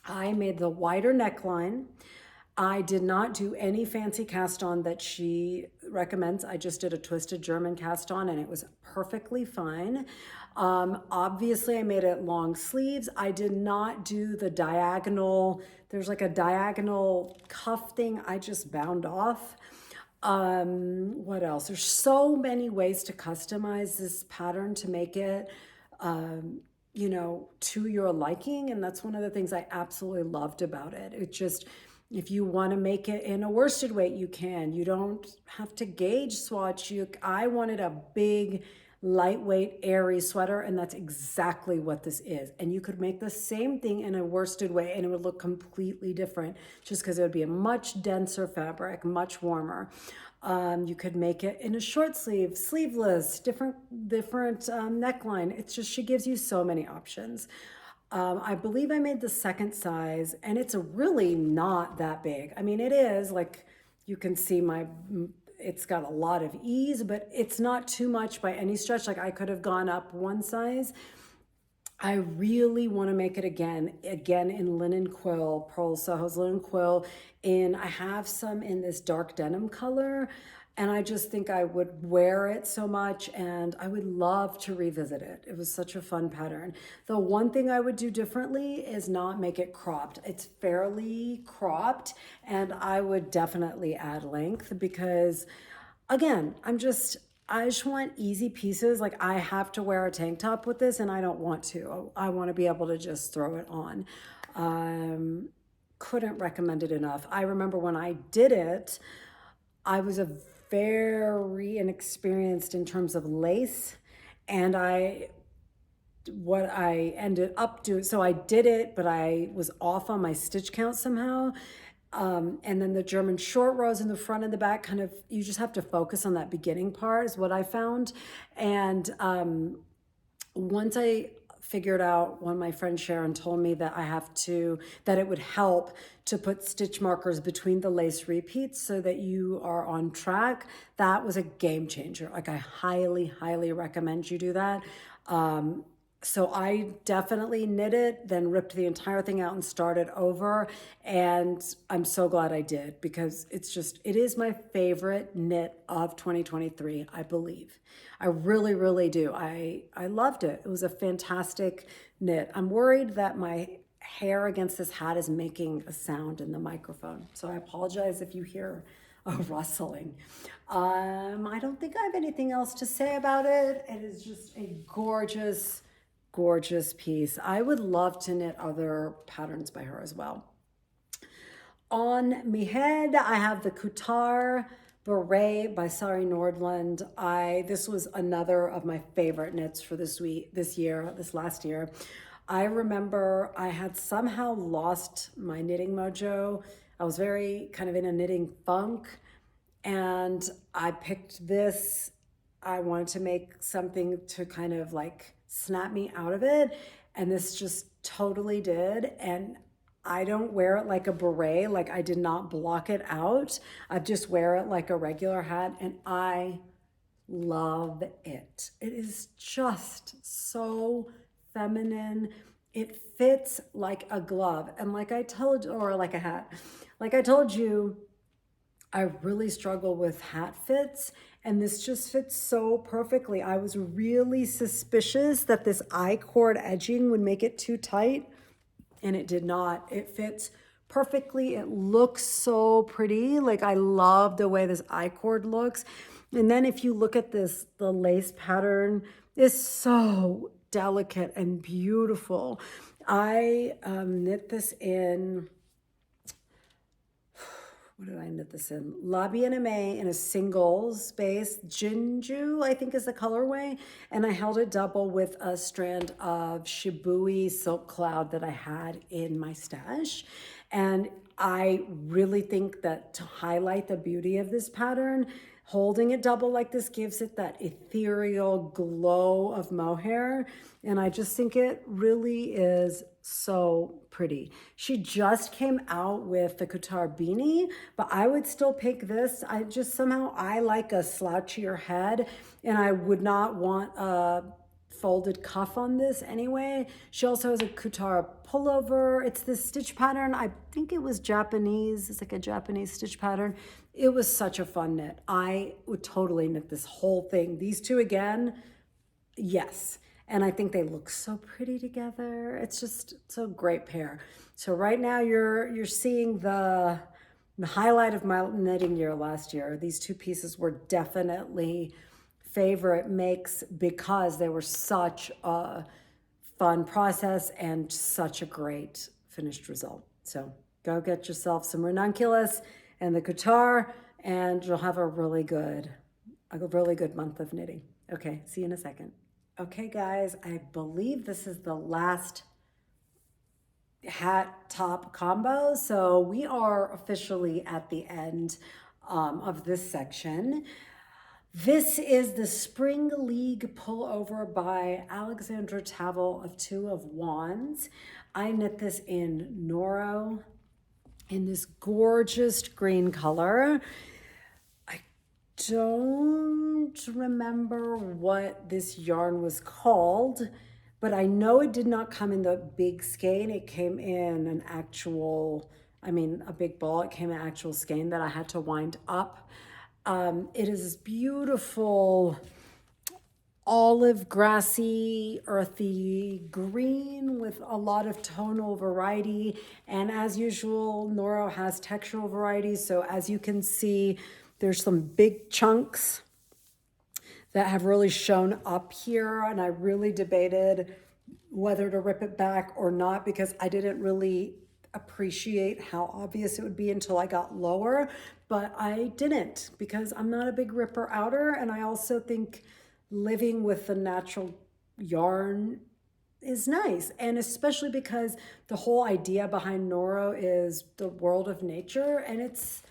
I made the wider neckline. I did not do any fancy cast on that she recommends. I just did a twisted German cast on, and it was perfectly fine. Obviously I made it long sleeves. I did not do the diagonal. There's like a diagonal cuff thing I just bound off. What else? There's so many ways to customize this pattern to make it, to your liking. And that's one of the things I absolutely loved about it. If you want to make it in a worsted weight, you can. You don't have to gauge swatch. I wanted a big, lightweight, airy sweater, and that's exactly what this is. And you could make the same thing in a worsted weight, and it would look completely different, just because it would be a much denser fabric, much warmer. You could make it in a short sleeve, sleeveless, different neckline. It's just, she gives you so many options. I believe I made the second size, and it's really not that big. I mean, it is like, you can see it's got a lot of ease, but it's not too much by any stretch. Like, I could have gone up one size. I really want to make it again in linen quill, Pearl Soho's linen quill. I have some in this dark denim color, and I just think I would wear it so much, and I would love to revisit it. It was such a fun pattern. The one thing I would do differently is not make it cropped. It's fairly cropped, and I would definitely add length, because again, I just want easy pieces. Like, I have to wear a tank top with this, and I don't want to. I want to be able to just throw it on. Couldn't recommend it enough. I remember when I did it, I was a very inexperienced in terms of lace, and what I ended up doing, so I did it, but I was off on my stitch count somehow. And then the German short rows in the front and the back, kind of, you just have to focus on that beginning part, is what I found. And once I figured out, one of my friends, Sharon, told me that that it would help to put stitch markers between the lace repeats so that you are on track. That was a game changer. Like, I highly, highly recommend you do that. So I definitely knit it, then ripped the entire thing out and started over. And I'm so glad I did, because it is my favorite knit of 2023, I believe. I really, really do. I loved it. It was a fantastic knit. I'm worried that my hair against this hat is making a sound in the microphone. So I apologize if you hear a rustling. I don't think I have anything else to say about it. It is just a gorgeous, gorgeous piece. I would love to knit other patterns by her as well. On me head, I have the Kutar Beret by Sari Nordland. This was another of my favorite knits for this last year. I remember I had somehow lost my knitting mojo. I was very kind of in a knitting funk, and I picked this. I wanted to make something to kind of like snap me out of it, and this just totally did. And I don't wear it like a beret. Like, I did not block it out. I just wear it like a regular hat, and I love it. It is just so feminine. It fits like a glove, and like a hat. Like I told you, I really struggle with hat fits, and this just fits so perfectly. I was really suspicious that this I-cord edging would make it too tight, and it did not. It fits perfectly. It looks so pretty. Like, I love the way this I-cord looks. And then if you look at this, the lace pattern is so delicate and beautiful. I knit this in, what did I knit this in? La Bien-Aimée in a single space. Jinju, I think, is the colorway. And I held it double with a strand of Shibui Silk Cloud that I had in my stash. And I really think that to highlight the beauty of this pattern, holding it double like this gives it that ethereal glow of mohair. And I just think it really is so pretty. She just came out with the Kutar Beanie, but I would still pick this. I like a slouchier head, and I would not want a folded cuff on this anyway. She also has a Kutar pullover. It's this stitch pattern. I think it was Japanese. It's like a Japanese stitch pattern. It was such a fun knit. I would totally knit this whole thing. These two again, yes. And I think they look so pretty together. It's a great pair. So right now you're seeing the highlight of my knitting year last year. These two pieces were definitely favorite makes because they were such a fun process and such a great finished result. So Go get yourself some ranunculus and the guitar, and you'll have a really good month of knitting. Okay, see you in a second. Okay, guys, I believe this is the last hat top combo. So we are officially at the end of this section. This is the Spring League Pullover by Alexandra Tavel of Two of Wands. I knit this in Noro in this gorgeous green color. I don't remember what this yarn was called, but I know it did not come in the big skein. It came in an actual, a big ball. It came in actual skein that I had to wind up. It is this beautiful olive, grassy, earthy green with a lot of tonal variety. And as usual, Noro has textural varieties. So as you can see, there's some big chunks that have really shown up here. And I really debated whether to rip it back or not because I didn't really appreciate how obvious it would be until I got lower. But I didn't because I'm not a big ripper outer. And I also think living with the natural yarn is nice. And especially because the whole idea behind Noro is the world of nature. And it's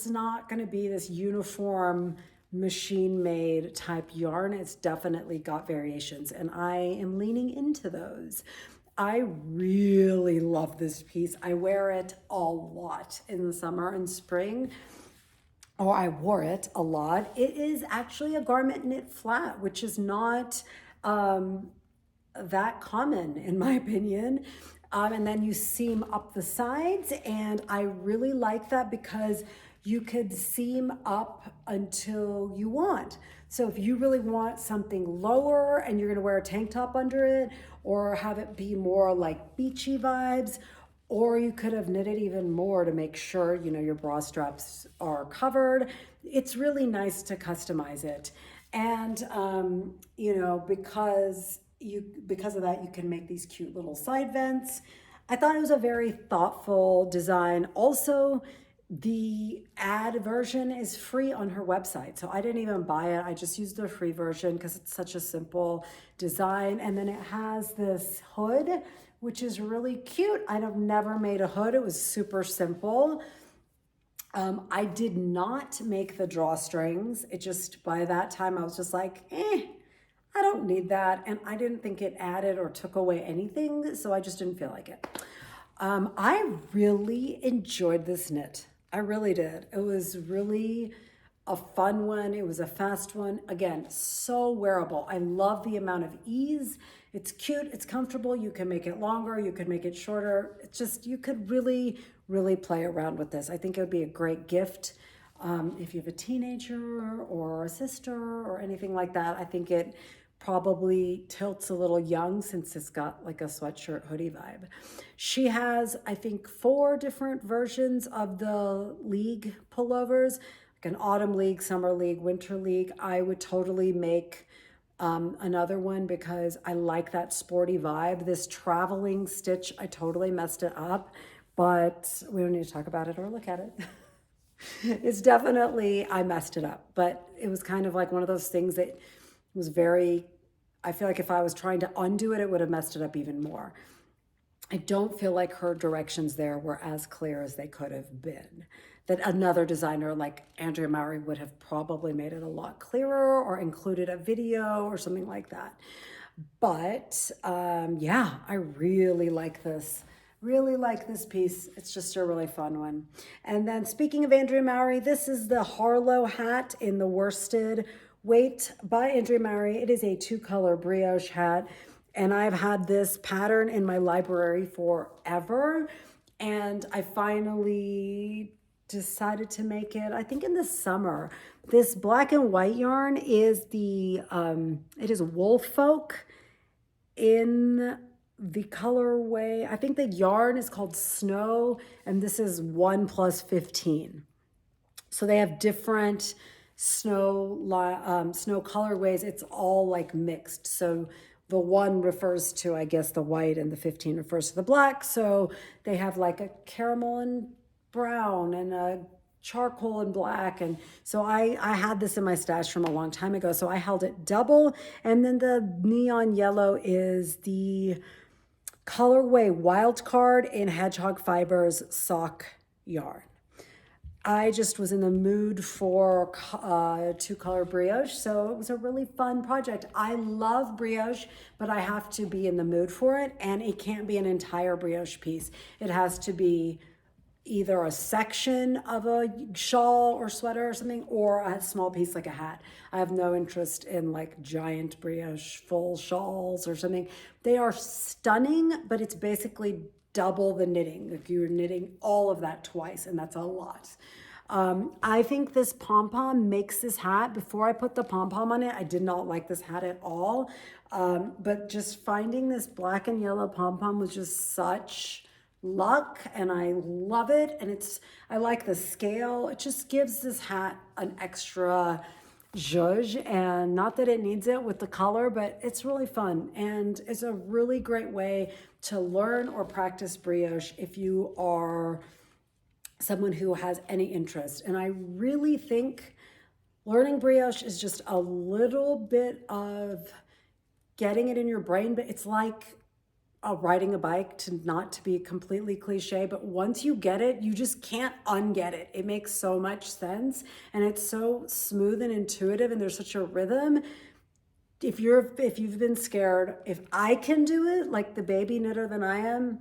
not going to be this uniform machine made type yarn. It's definitely got variations and I am leaning into those. I really love this piece. I wear it a lot in the summer and spring. Or I wore it a lot. It is actually a garment knit flat, which is not that common in my opinion. And then you seam up the sides, and I really like that because you could seam up until you want. So if you really want something lower and you're gonna wear a tank top under it, or have it be more like beachy vibes, or you could have knitted even more to make sure, your bra straps are covered. It's really nice to customize it. And, because of that, you can make these cute little side vents. I thought it was a very thoughtful design. Also, the ad version is free on her website. So I didn't even buy it. I just used the free version because it's such a simple design. And then it has this hood, which is really cute. I've never made a hood. It was super simple. I did not make the drawstrings. It just, by that time, I was just like, I don't need that. And I didn't think it added or took away anything. So I just didn't feel like it. I really enjoyed this knit. I really did. It was really a fun one. It was a fast one. Again, so wearable. I love the amount of ease. It's cute, it's comfortable. You can make it longer, you could make it shorter. It's just, you could really, really play around with this. I think it would be a great gift. If you have a teenager or a sister or anything like that. I think it probably tilts a little young since it's got like a sweatshirt hoodie vibe. She has, I think, 4 different versions of the League pullovers, like an autumn league, summer league, winter league. I would totally make another one because I like that sporty vibe. This traveling stitch, I totally messed it up, but we don't need to talk about it or look at it. It's definitely, I messed it up, but it was kind of like one of those things that was very, I feel like if I was trying to undo it, it would have messed it up even more. I don't feel like her directions there were as clear as they could have been. That another designer like Andrea Mowry would have probably made it a lot clearer or included a video or something like that. But yeah, I really like this. Really like this piece. It's just a really fun one. And then speaking of Andrea Mowry, this is the Harlo hat in the worsted weight by Andrea Mowry. It is a 2-color brioche hat. And I've had this pattern in my library forever. And I finally decided to make it, I think in the summer. This black and white yarn is it is Woolfolk in the colorway. I think the yarn is called Snow, and this is 1+15. So they have different snow colorways. It's all like mixed. So the 1 refers to, I guess, the white, and the 15 refers to the black. So they have like a caramel and brown and a charcoal and black. And so I had this in my stash from a long time ago. So I held it double. And then the neon yellow is the colorway wild card in Hedgehog Fibers sock yarn. I just was in the mood for 2-color brioche, so it was a really fun project. I love brioche, but I have to be in the mood for it, and it can't be an entire brioche piece. It has to be either a section of a shawl or sweater or something, or a small piece like a hat. I have no interest in like giant brioche full shawls or something. They are stunning, but it's basically double the knitting. Like you're knitting all of that twice, and that's a lot. I think this pom-pom makes this hat. Before I put the pom-pom on it, I did not like this hat at all. But just finding this black and yellow pom-pom was just such luck, and I love it. And I like the scale. It just gives this hat an extra zhuzh, and not that it needs it with the color, but it's really fun. And it's a really great way to learn or practice brioche if you are someone who has any interest. And I really think learning brioche is just a little bit of getting it in your brain, but it's like riding a bike, not to be completely cliche, but once you get it, you just can't unget it. It makes so much sense, and it's so smooth and intuitive, and there's such a rhythm. If you've been scared, if I can do it like the baby knitter that I am,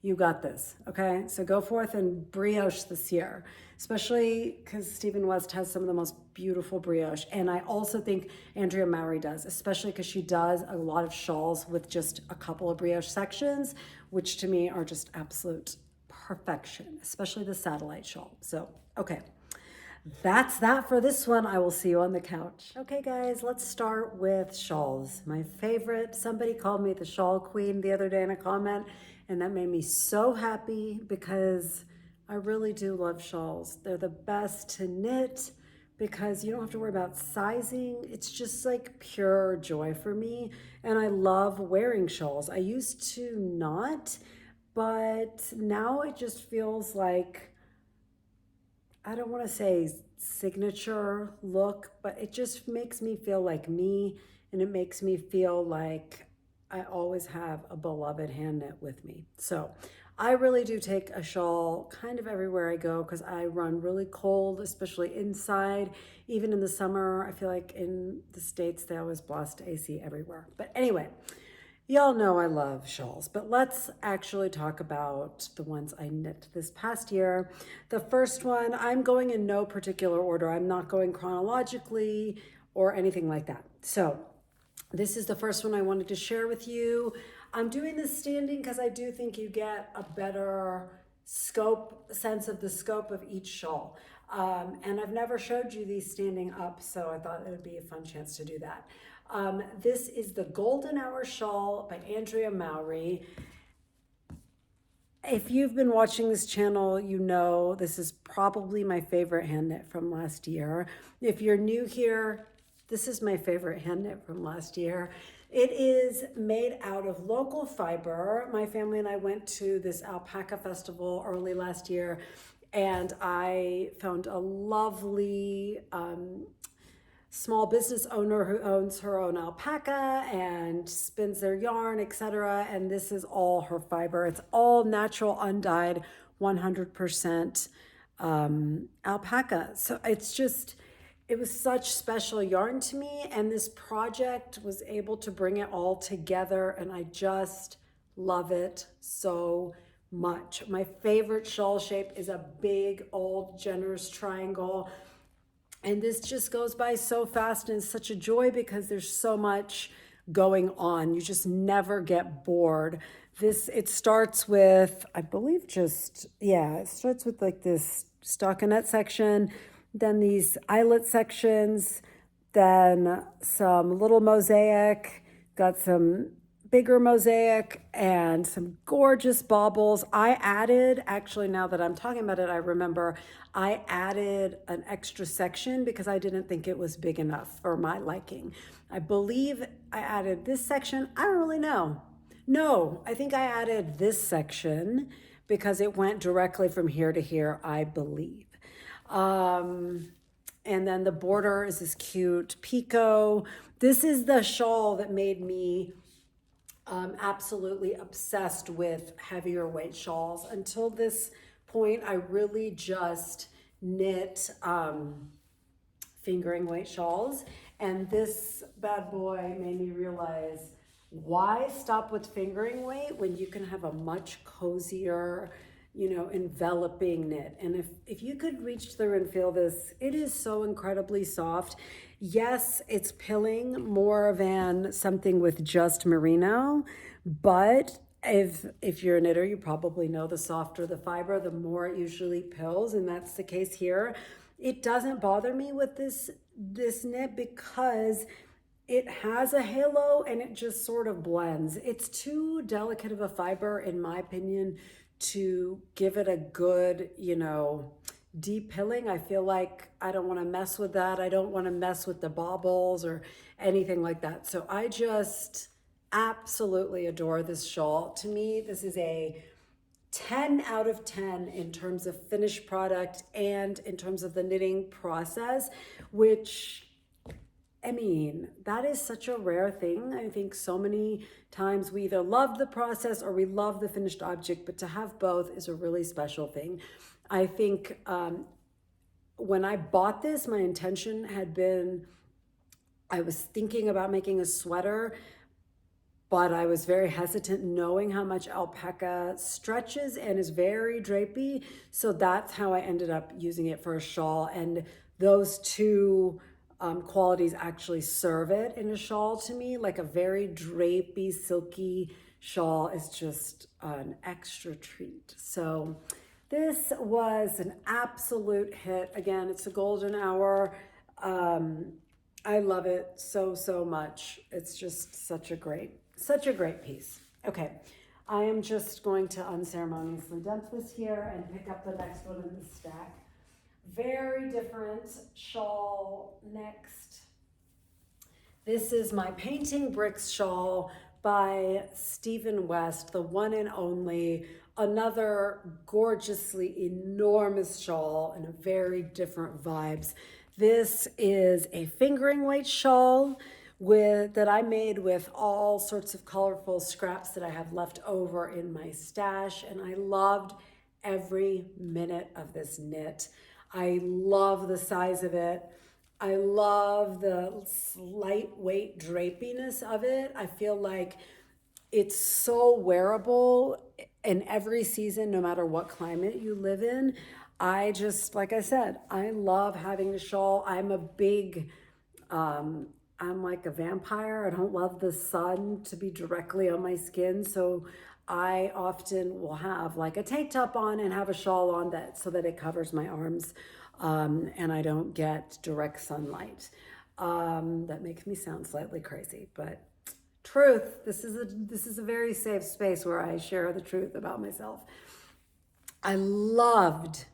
you got this, okay? So go forth and brioche this year, especially because Stephen West has some of the most beautiful brioche. And I also think Andrea Mowry does, especially because she does a lot of shawls with just a couple of brioche sections, which to me are just absolute perfection, especially the satellite shawl. So, okay. That's that for this one. I will see you on the couch. Okay, guys, let's start with shawls. My favorite. Somebody called me the shawl queen the other day in a comment, and that made me so happy because I really do love shawls. They're the best to knit because you don't have to worry about sizing. It's just like pure joy for me, and I love wearing shawls. I used to not, but now it just feels like, I don't want to say signature look, but it just makes me feel like me, and it makes me feel like I always have a beloved hand knit with me. So I really do take a shawl kind of everywhere I go because I run really cold, especially inside. Even in the summer, I feel like in the States, they always blast AC everywhere. But anyway, y'all know I love shawls, but let's actually talk about the ones I knit this past year. The first one, I'm going in no particular order. I'm not going chronologically or anything like that. So this is the first one I wanted to share with you. I'm doing this standing because I do think you get a better sense of the scope of each shawl. And I've never showed you these standing up, so I thought it would be a fun chance to do that. This is the Golden Hour Shawl by Andrea Mowry. If you've been watching this channel, you know this is probably my favorite hand knit from last year. If you're new here, this is my favorite hand knit from last year. It is made out of local fiber. My family and I went to this alpaca festival early last year, and I found a lovely small business owner who owns her own alpaca and spins their yarn, etc. And this is all her fiber. It's all natural, undyed, 100% alpaca. So it was such special yarn to me, and this project was able to bring it all together, and I just love it so much. My favorite shawl shape is a big, old, generous triangle. And this just goes by so fast, and it's such a joy because there's so much going on. You just never get bored. It starts with, I believe it starts with like this stockinette section, then these eyelet sections, then some little mosaic, got some bigger mosaic and some gorgeous baubles. I added, actually, now that I'm talking about it, I remember I added an extra section because I didn't think it was big enough for my liking. I believe I added this section. I don't really know. No, I think I added this section because it went directly from here to here, I believe. And then the border is this cute picot. This is the shawl that made me absolutely obsessed with heavier weight shawls. Until this point, I really just knit fingering weight shawls. And this bad boy made me realize, why stop with fingering weight when you can have a much cozier, enveloping knit? And if you could reach through and feel this, it is so incredibly soft. Yes, it's pilling more than something with just merino, but if you're a knitter, you probably know the softer the fiber, the more it usually pills, and that's the case here. It doesn't bother me with this knit because it has a halo and it just sort of blends. It's too delicate of a fiber, in my opinion, to give it a good, deep pilling. I feel like I don't want to mess with that. I don't want to mess with the baubles or anything like that. So I just absolutely adore this shawl. To me, this is a 10 out of 10 in terms of finished product and in terms of the knitting process, which, I mean, that is such a rare thing. I think so many times we either love the process or we love the finished object, but to have both is a really special thing. I think when I bought this, my intention had been, I was thinking about making a sweater, but I was very hesitant knowing how much alpaca stretches and is very drapey. So that's how I ended up using it for a shawl. And those two qualities actually serve it in a shawl to me. Like a very drapey, silky shawl is just an extra treat. So this was an absolute hit. Again, it's a golden hour. I love it so, so much. It's just such a great piece. Okay, I am just going to unceremoniously dump this here and pick up the next one in the stack. Very different shawl next. This is my Painting Bricks shawl by Stephen West, the one and only. Another gorgeously enormous shawl and a very different vibes. This is a fingering weight shawl that I made with all sorts of colorful scraps that I have left over in my stash, and I loved every minute of this knit. I love the size of it. I love the lightweight drapiness of it. I feel like it's so wearable in every season, no matter what climate you live in. I just, like I said, I love having a shawl. I'm like a vampire. I don't love the sun to be directly on my skin. So I often will have like a tank top on and have a shawl on so that it covers my arms and I don't get direct sunlight. That makes me sound slightly crazy, but truth. This is a very safe space where I share the truth about myself. I loved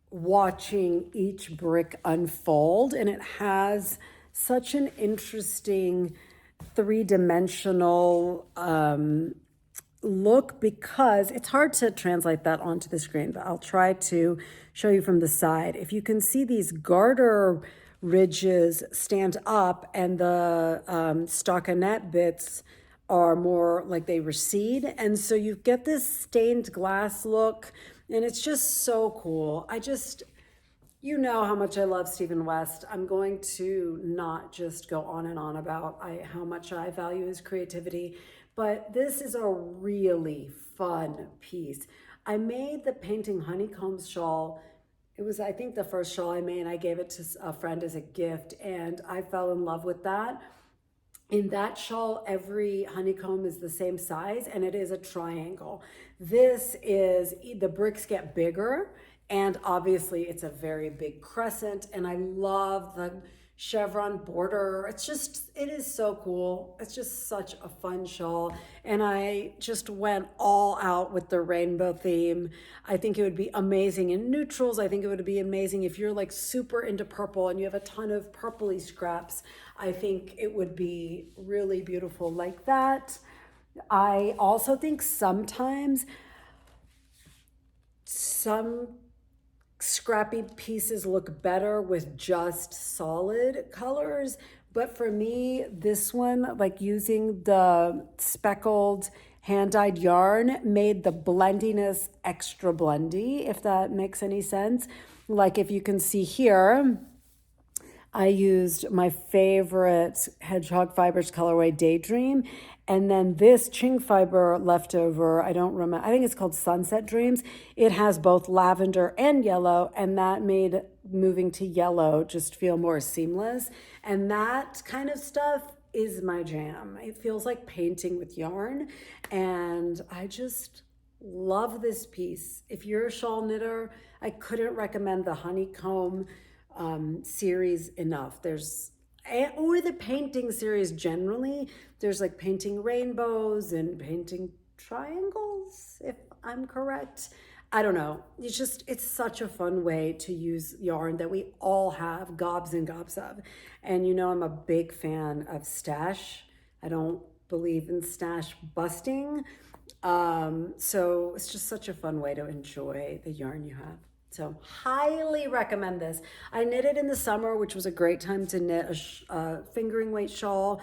watching each brick unfold, and it has such an interesting three-dimensional look because it's hard to translate that onto the screen, but I'll try to show you from the side. If you can see, these garter ridges stand up and the stockinette bits are more like they recede. And so you get this stained glass look, and it's just so cool. You know how much I love Stephen West. I'm going to not just go on and on about how much I value his creativity, but this is a really fun piece. I made the Painting Honeycombs shawl. It was, I think, the first shawl I made. I gave it to a friend as a gift, and I fell in love with that. In that shawl, every honeycomb is the same size, and it is a triangle. The bricks get bigger, and obviously it's a very big crescent, and I love the chevron border. It is so cool. It's just such a fun shawl. And I just went all out with the rainbow theme. I think it would be amazing in neutrals. I think it would be amazing if you're like super into purple and you have a ton of purpley scraps. I think it would be really beautiful like that. I also think sometimes some scrappy pieces look better with just solid colors. But for me, this one, like using the speckled hand-dyed yarn, made the blendiness extra blendy, if that makes any sense. Like if you can see here, I used my favorite Hedgehog Fibers colorway Daydream. And then this Ching fiber leftover, I don't remember, I think it's called Sunset Dreams. It has both lavender and yellow, and that made moving to yellow just feel more seamless. And that kind of stuff is my jam. It feels like painting with yarn, and I just love this piece. If you're a shawl knitter, I couldn't recommend the honeycomb series enough. Or the painting series generally. There's like painting rainbows and painting triangles, if I'm correct. I don't know. It's such a fun way to use yarn that we all have gobs and gobs of. And I'm a big fan of stash. I don't believe in stash busting. So it's just such a fun way to enjoy the yarn you have. So highly recommend this. I knitted in the summer, which was a great time to knit a fingering weight shawl.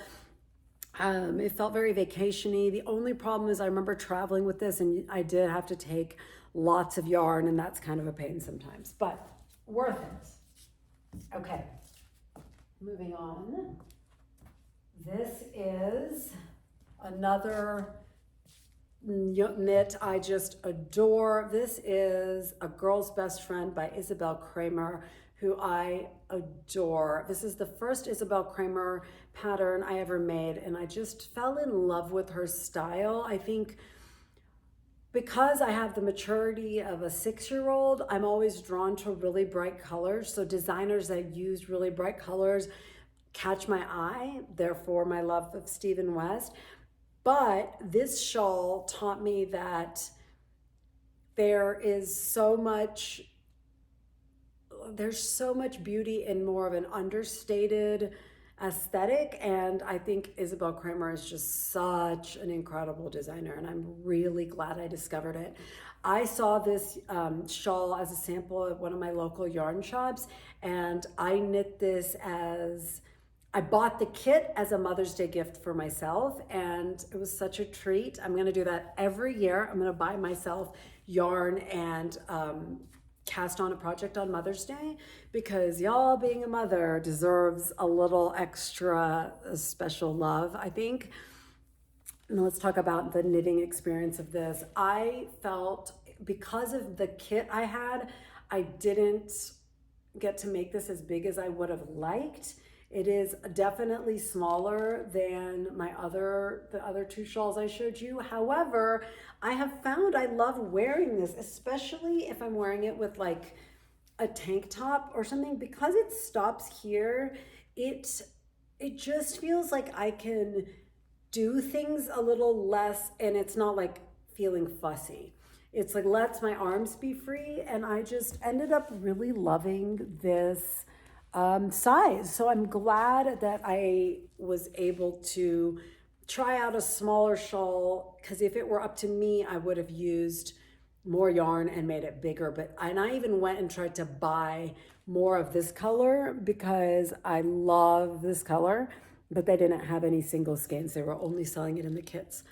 It felt very vacation-y. The only problem is I remember traveling with this and I did have to take lots of yarn, and that's kind of a pain sometimes, but worth it. Okay, moving on. This is another knit I just adore. This is A Girl's Best Friend by Isabel Kramer, who I adore. This is the first Isabel Kramer pattern I ever made, and I just fell in love with her style. I think because I have the maturity of a 6-year-old, I'm always drawn to really bright colors. So designers that use really bright colors catch my eye, therefore my love of Stephen West. But this shawl taught me that there's so much beauty in more of an understated aesthetic. And I think Isabel Kramer is just such an incredible designer, and I'm really glad I discovered it. I saw this shawl as a sample at one of my local yarn shops, and I knit this I bought the kit as a Mother's Day gift for myself, and it was such a treat. I'm gonna do that every year. I'm gonna buy myself yarn and cast on a project on Mother's Day, because y'all, being a mother deserves a little extra special love, I think. And let's talk about the knitting experience of this. I felt, because of the kit I had, I didn't get to make this as big as I would have liked. It is definitely smaller than the other 2 shawls I showed you. However, I have found I love wearing this, especially if I'm wearing it with like a tank top or something, because it stops here. It just feels like I can do things a little less, and it's not like feeling fussy. It's like lets my arms be free, and I just ended up really loving this size. So I'm glad that I was able to try out a smaller shawl, because if it were up to me, I would have used more yarn and made it bigger. And I even went and tried to buy more of this color because I love this color, but they didn't have any single skeins. They were only selling it in the kits.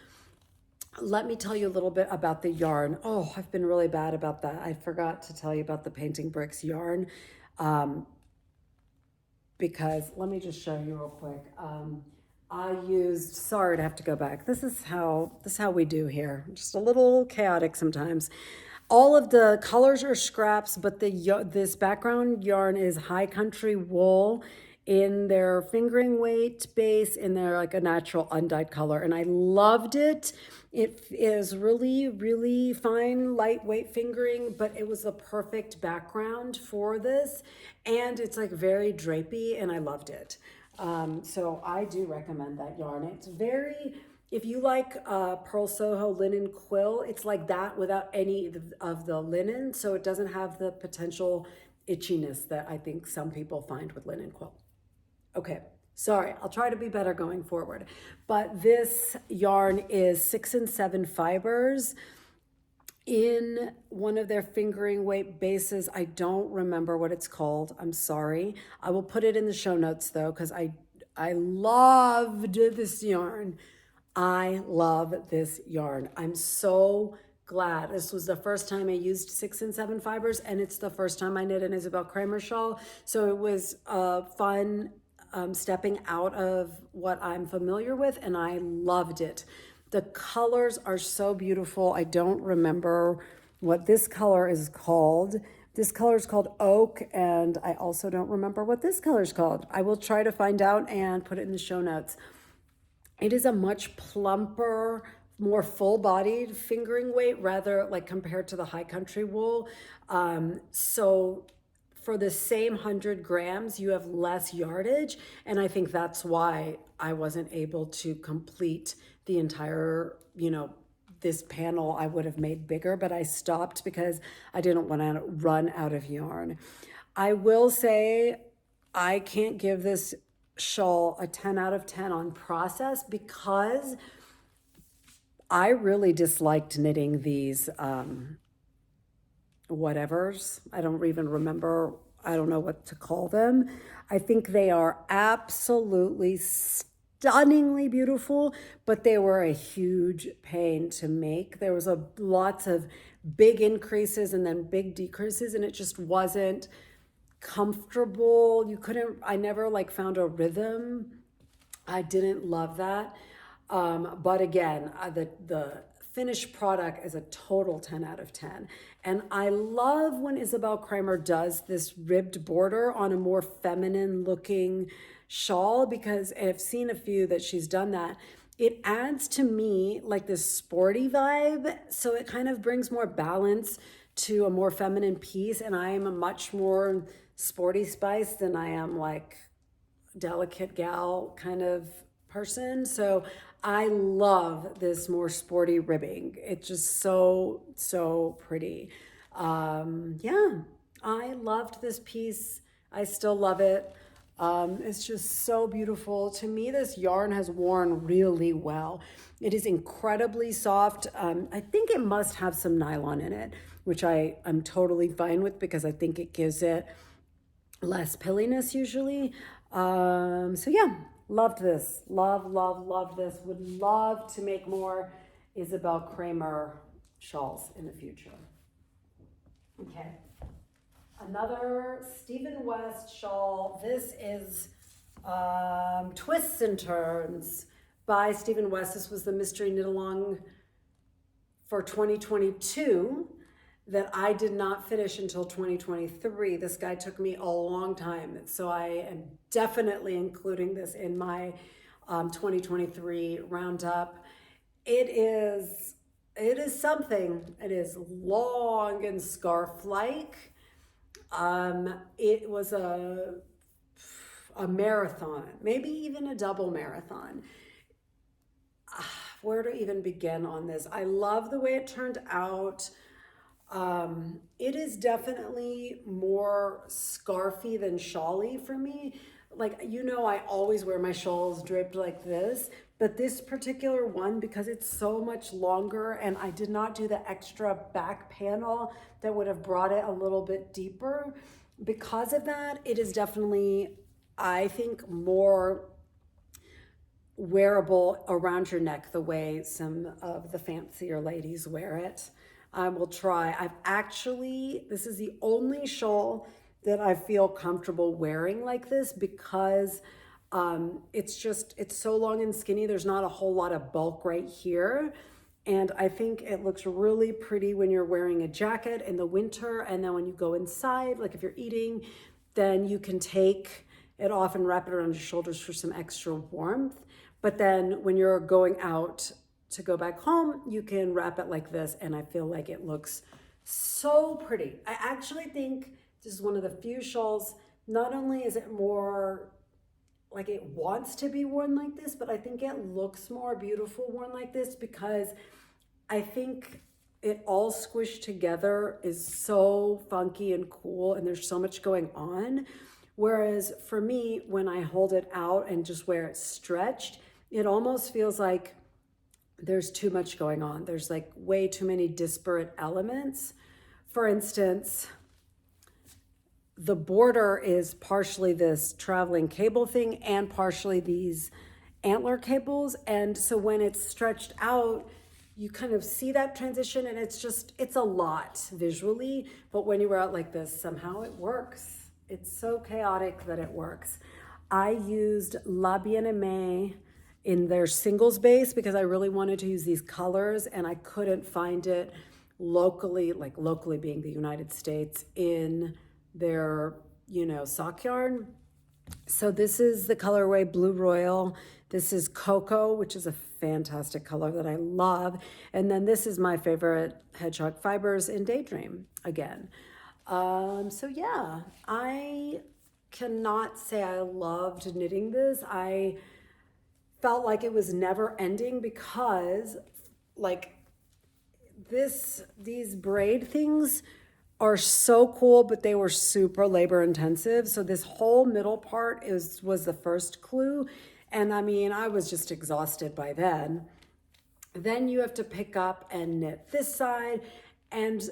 Let me tell you a little bit about the yarn. Oh, I've been really bad about that. I forgot to tell you about the Painting Bricks yarn. Because let me just show you real quick. Sorry to have to go back. This is how we do here. Just a little chaotic sometimes. All of the colors are scraps, but this background yarn is High Country wool. in their fingering weight base, in their like a natural undyed color. And I loved it. It is really, really fine, lightweight fingering, but it was the perfect background for this. And it's like very drapey, and I loved it. So I do recommend that yarn. It's very, if you like Pearl Soho linen quill, it's like that without any of the linen. So it doesn't have the potential itchiness that I think some people find with linen quill. Okay, sorry, I'll try to be better going forward. But this yarn is 6 and 7 fibers in one of their fingering weight bases. I don't remember what it's called. I'm sorry. I will put it in the show notes though, because I loved this yarn. I love this yarn. I'm so glad. This was the first time I used 6 and 7 fibers, and it's the first time I knit an Isabel Kramer shawl. So it was fun stepping out of what I'm familiar with, and I loved it. The colors are so beautiful. I don't remember what this color is called. This color is called Oak, and I also don't remember what this color is called. I will try to find out and put it in the show notes. It is a much plumper, more full-bodied fingering weight, rather like compared to the high country wool. So for the same 100 grams, you have less yardage. And I think that's why I wasn't able to complete the entire, this panel. I would have made bigger, but I stopped because I didn't want to run out of yarn. I will say I can't give this shawl a 10 out of 10 on process because I really disliked knitting these whatevers. I don't even remember. I don't know what to call them. I think they are absolutely stunningly beautiful, but they were a huge pain to make. There was lots of big increases and then big decreases, and it just wasn't comfortable. I never like found a rhythm. I didn't love that. But again, the finished product is a total 10 out of 10. And I love when Isabel Kramer does this ribbed border on a more feminine looking shawl, because I've seen a few that she's done that. It adds to me like this sporty vibe. So it kind of brings more balance to a more feminine piece. And I am a much more sporty spice than I am like delicate gal kind of person. So I love this more sporty ribbing. It's just so, so pretty. Yeah, I loved this piece. I still love it. It's just so beautiful. To me, this yarn has worn really well. It is incredibly soft. I think it must have some nylon in it, which I'm totally fine with because I think it gives it less pilliness usually. So yeah, loved this. Love this. Would love to make more Isabel Kramer shawls in the future. Okay. Another Stephen West shawl. This is Twists and Turns by Stephen West. This was the mystery knit along for 2022 that I did not finish until 2023. This guy took me a long time. So I am definitely including this in my 2023 roundup. It is something. It is long and scarf-like. It was a marathon, maybe even a double marathon. Where to even begin on this? I love the way it turned out. It is definitely more scarfy than shawly for me. Like, I always wear my shawls draped like this, but this particular one, because it's so much longer and I did not do the extra back panel that would have brought it a little bit deeper. Because of that, it is definitely, I think, more wearable around your neck the way some of the fancier ladies wear it. I will try. This is the only shawl that I feel comfortable wearing like this because it's so long and skinny. There's not a whole lot of bulk right here. And I think it looks really pretty when you're wearing a jacket in the winter. And then when you go inside, like if you're eating, then you can take it often wrap it around your shoulders for some extra warmth. But then when you're going out to go back home, you can wrap it like this, and I feel like it looks so pretty. I actually think this is one of the few shawls, not only is it more like it wants to be worn like this, but I think it looks more beautiful worn like this because I think it all squished together is so funky and cool, and there's so much going on. Whereas for me, when I hold it out and just wear it stretched, it almost feels like there's too much going on. There's like way too many disparate elements. For instance, the border is partially this traveling cable thing and partially these antler cables. And so when it's stretched out, you kind of see that transition, and it's a lot visually, but when you wear out like this, somehow it works. It's so chaotic that it works. I used La Bien-Aimée in their singles base because I really wanted to use these colors, and I couldn't find it locally, like locally being the United States, in their, sock yarn. So this is the colorway Blue Royal. This is Cocoa, which is a fantastic color that I love. And then this is my favorite Hedgehog Fibers in Daydream again. So yeah, I cannot say I loved knitting this. I felt like it was never ending because like these braid things are so cool, but they were super labor intensive. So this whole middle part was the first clue. And I mean, I was just exhausted by then. Then you have to pick up and knit this side, and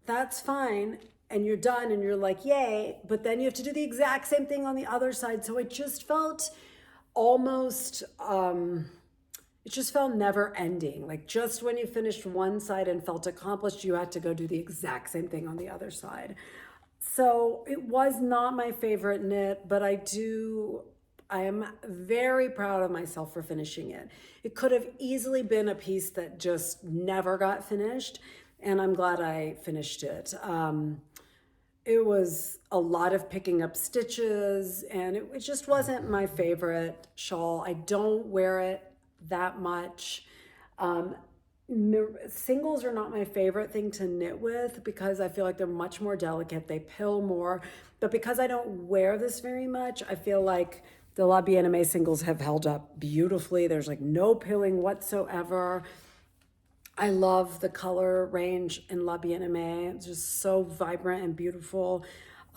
that's fine. And you're done and you're like, yay. But then you have to do the exact same thing on the other side. So it just felt almost, it just felt never ending. Like just when you finished one side and felt accomplished, you had to go do the exact same thing on the other side. So it was not my favorite knit, but I am very proud of myself for finishing it. It could have easily been a piece that just never got finished, and I'm glad I finished it. It was a lot of picking up stitches, and it just wasn't my favorite shawl. I don't wear it that much. Singles are not my favorite thing to knit with because I feel like they're much more delicate. They pill more, but because I don't wear this very much, I feel like the La Bien-Aimée singles have held up beautifully. There's like no pilling whatsoever. I love the color range in La Bien-Aimée. It's just so vibrant and beautiful.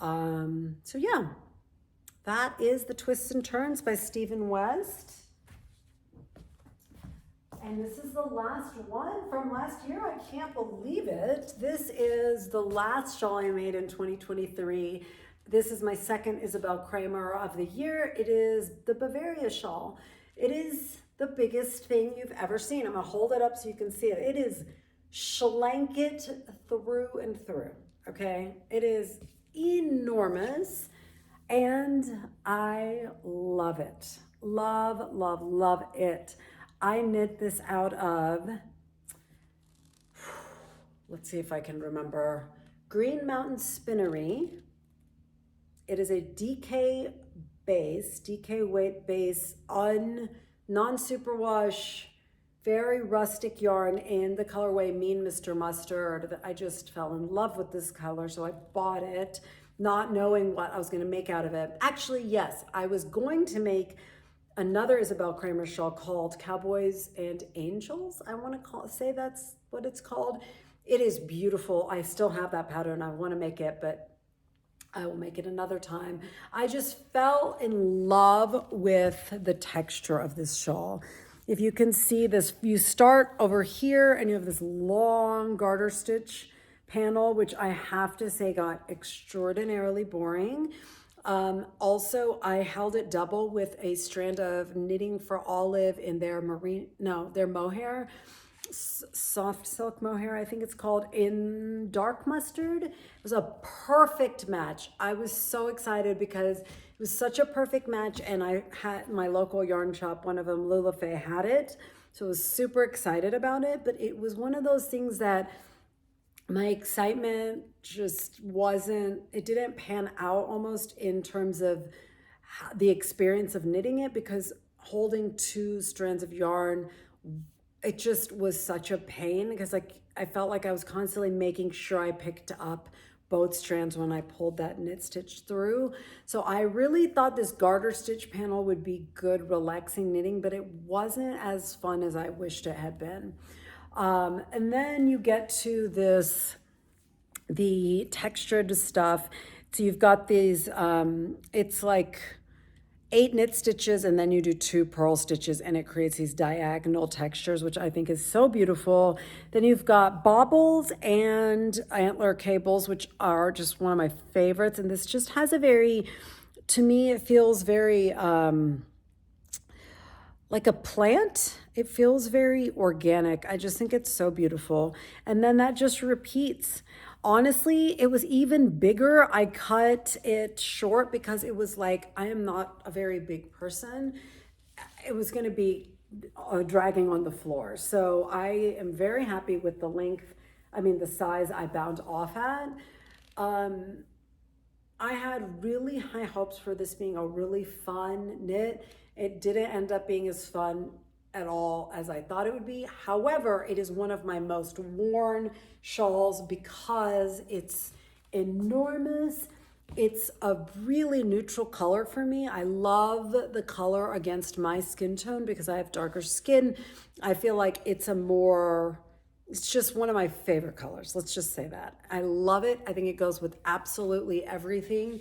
So yeah, that is the Twists and Turns by Stephen West. And this is the last one from last year. I can't believe it. This is the last shawl I made in 2023. This is my second Isabel Kramer of the year. It is the Bavaria shawl. It is the biggest thing you've ever seen. I'm gonna hold it up so you can see it. It is schlanket through and through, okay? It is enormous, and I love it. Love, love, love it. I knit this out of, let's see if I can remember, Green Mountain Spinnery. It is a DK base, DK weight base, non-superwash, very rustic yarn in the colorway Mean Mr. Mustard. I just fell in love with this color, so I bought it, not knowing what I was gonna make out of it. Actually, yes, I was going to make another Isabel Kramer shawl called Cowboys and Angels. I want to say that's what it's called. It is beautiful. I still have that pattern. I want to make it, but I will make it another time. I just fell in love with the texture of this shawl. If you can see this, you start over here and you have this long garter stitch panel, which I have to say got extraordinarily boring. Also, I held it double with a strand of Knitting for Olive in their their mohair, soft silk mohair, I think it's called, in dark mustard. It was a perfect match. I was so excited because it was such a perfect match, and I had my local yarn shop, one of them, Lula Faye, had it. So I was super excited about it, but it was one of those things that my excitement just wasn't, it didn't pan out almost in terms of the experience of knitting it, because holding two strands of yarn, it just was such a pain, because like I felt like I was constantly making sure I picked up both strands when I pulled that knit stitch through. So I really thought this garter stitch panel would be good relaxing knitting, but it wasn't as fun as I wished it had been. And then you get to the textured stuff. So you've got these, it's like 8 knit stitches, and then you do 2 purl stitches, and it creates these diagonal textures, which I think is so beautiful. Then you've got baubles and antler cables, which are just one of my favorites. And this just has a very, to me, it feels very like a plant. It feels very organic. I just think it's so beautiful. And then that just repeats. Honestly, it was even bigger. I cut it short because it was like, I am not a very big person. It was going to be dragging on the floor. So I am very happy with the length, the size I bound off at. I had really high hopes for this being a really fun knit. It didn't end up being as fun at all as I thought it would be. However, it is one of my most worn shawls because it's enormous. It's a really neutral color for me. I love the color against my skin tone because I have darker skin. I feel like it's just one of my favorite colors. Let's just say that. I love it. I think it goes with absolutely everything.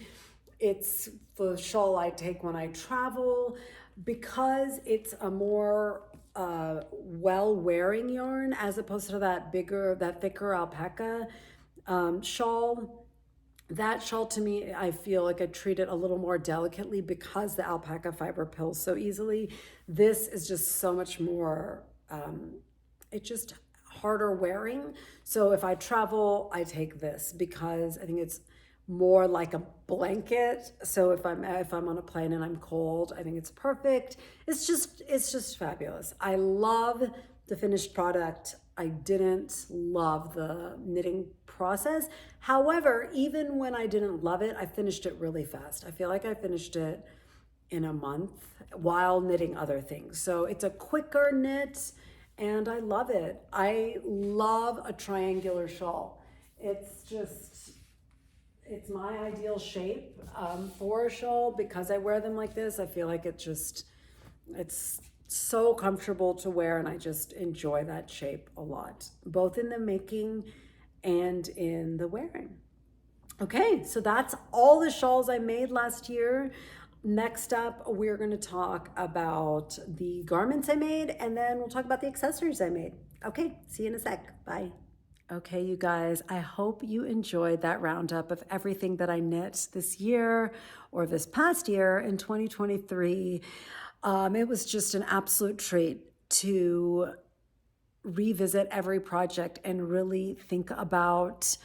It's the shawl I take when I travel because it's a more well-wearing yarn as opposed to that thicker alpaca shawl. That shawl to me, I feel like I treat it a little more delicately because the alpaca fiber pills so easily. This is just so much more, it just harder wearing. So if I travel, I take this because I think it's more like a blanket. So if I'm on a plane and I'm cold, I think it's perfect. It's just fabulous. I love the finished product. I didn't love the knitting process. However, even when I didn't love it, I finished it really fast. I feel like I finished it in a month while knitting other things. So it's a quicker knit and I love it. I love a triangular shawl. It's my ideal shape for a shawl because I wear them like this. I feel like it's so comfortable to wear and I just enjoy that shape a lot, both in the making and in the wearing. Okay, so that's all the shawls I made last year. Next up, we're going to talk about the garments I made, and then we'll talk about the accessories I made. Okay, see you in a sec. Bye. Okay, you guys, I hope you enjoyed that roundup of everything that I knit this year or this past year in 2023. It was just an absolute treat to revisit every project and really think about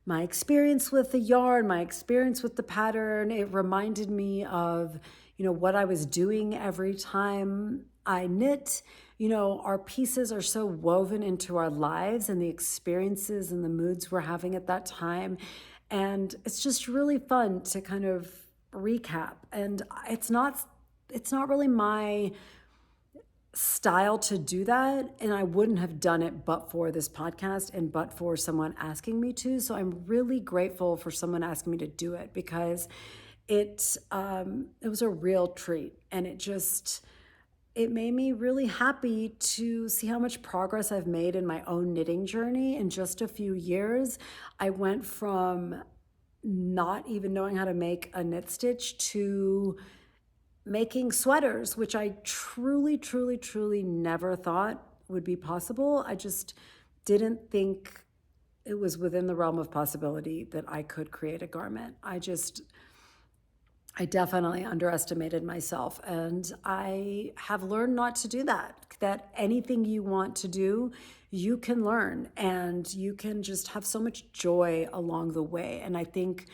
my experience with the yarn, my experience with the pattern. It reminded me of, what I was doing every time I knit. Our pieces are so woven into our lives and the experiences and the moods we're having at that time. And it's just really fun to kind of recap. And it's not really my style to do that, and I wouldn't have done it but for this podcast and but for someone asking me to. So I'm really grateful for someone asking me to do it because it was a real treat, and it made me really happy to see how much progress I've made in my own knitting journey in just a few years. I went from not even knowing how to make a knit stitch to making sweaters, which I truly, truly, truly never thought would be possible. I just didn't think it was within the realm of possibility that I could create a garment. I definitely underestimated myself, and I have learned not to do that anything you want to do, you can learn, and you can just have so much joy along the way. And I think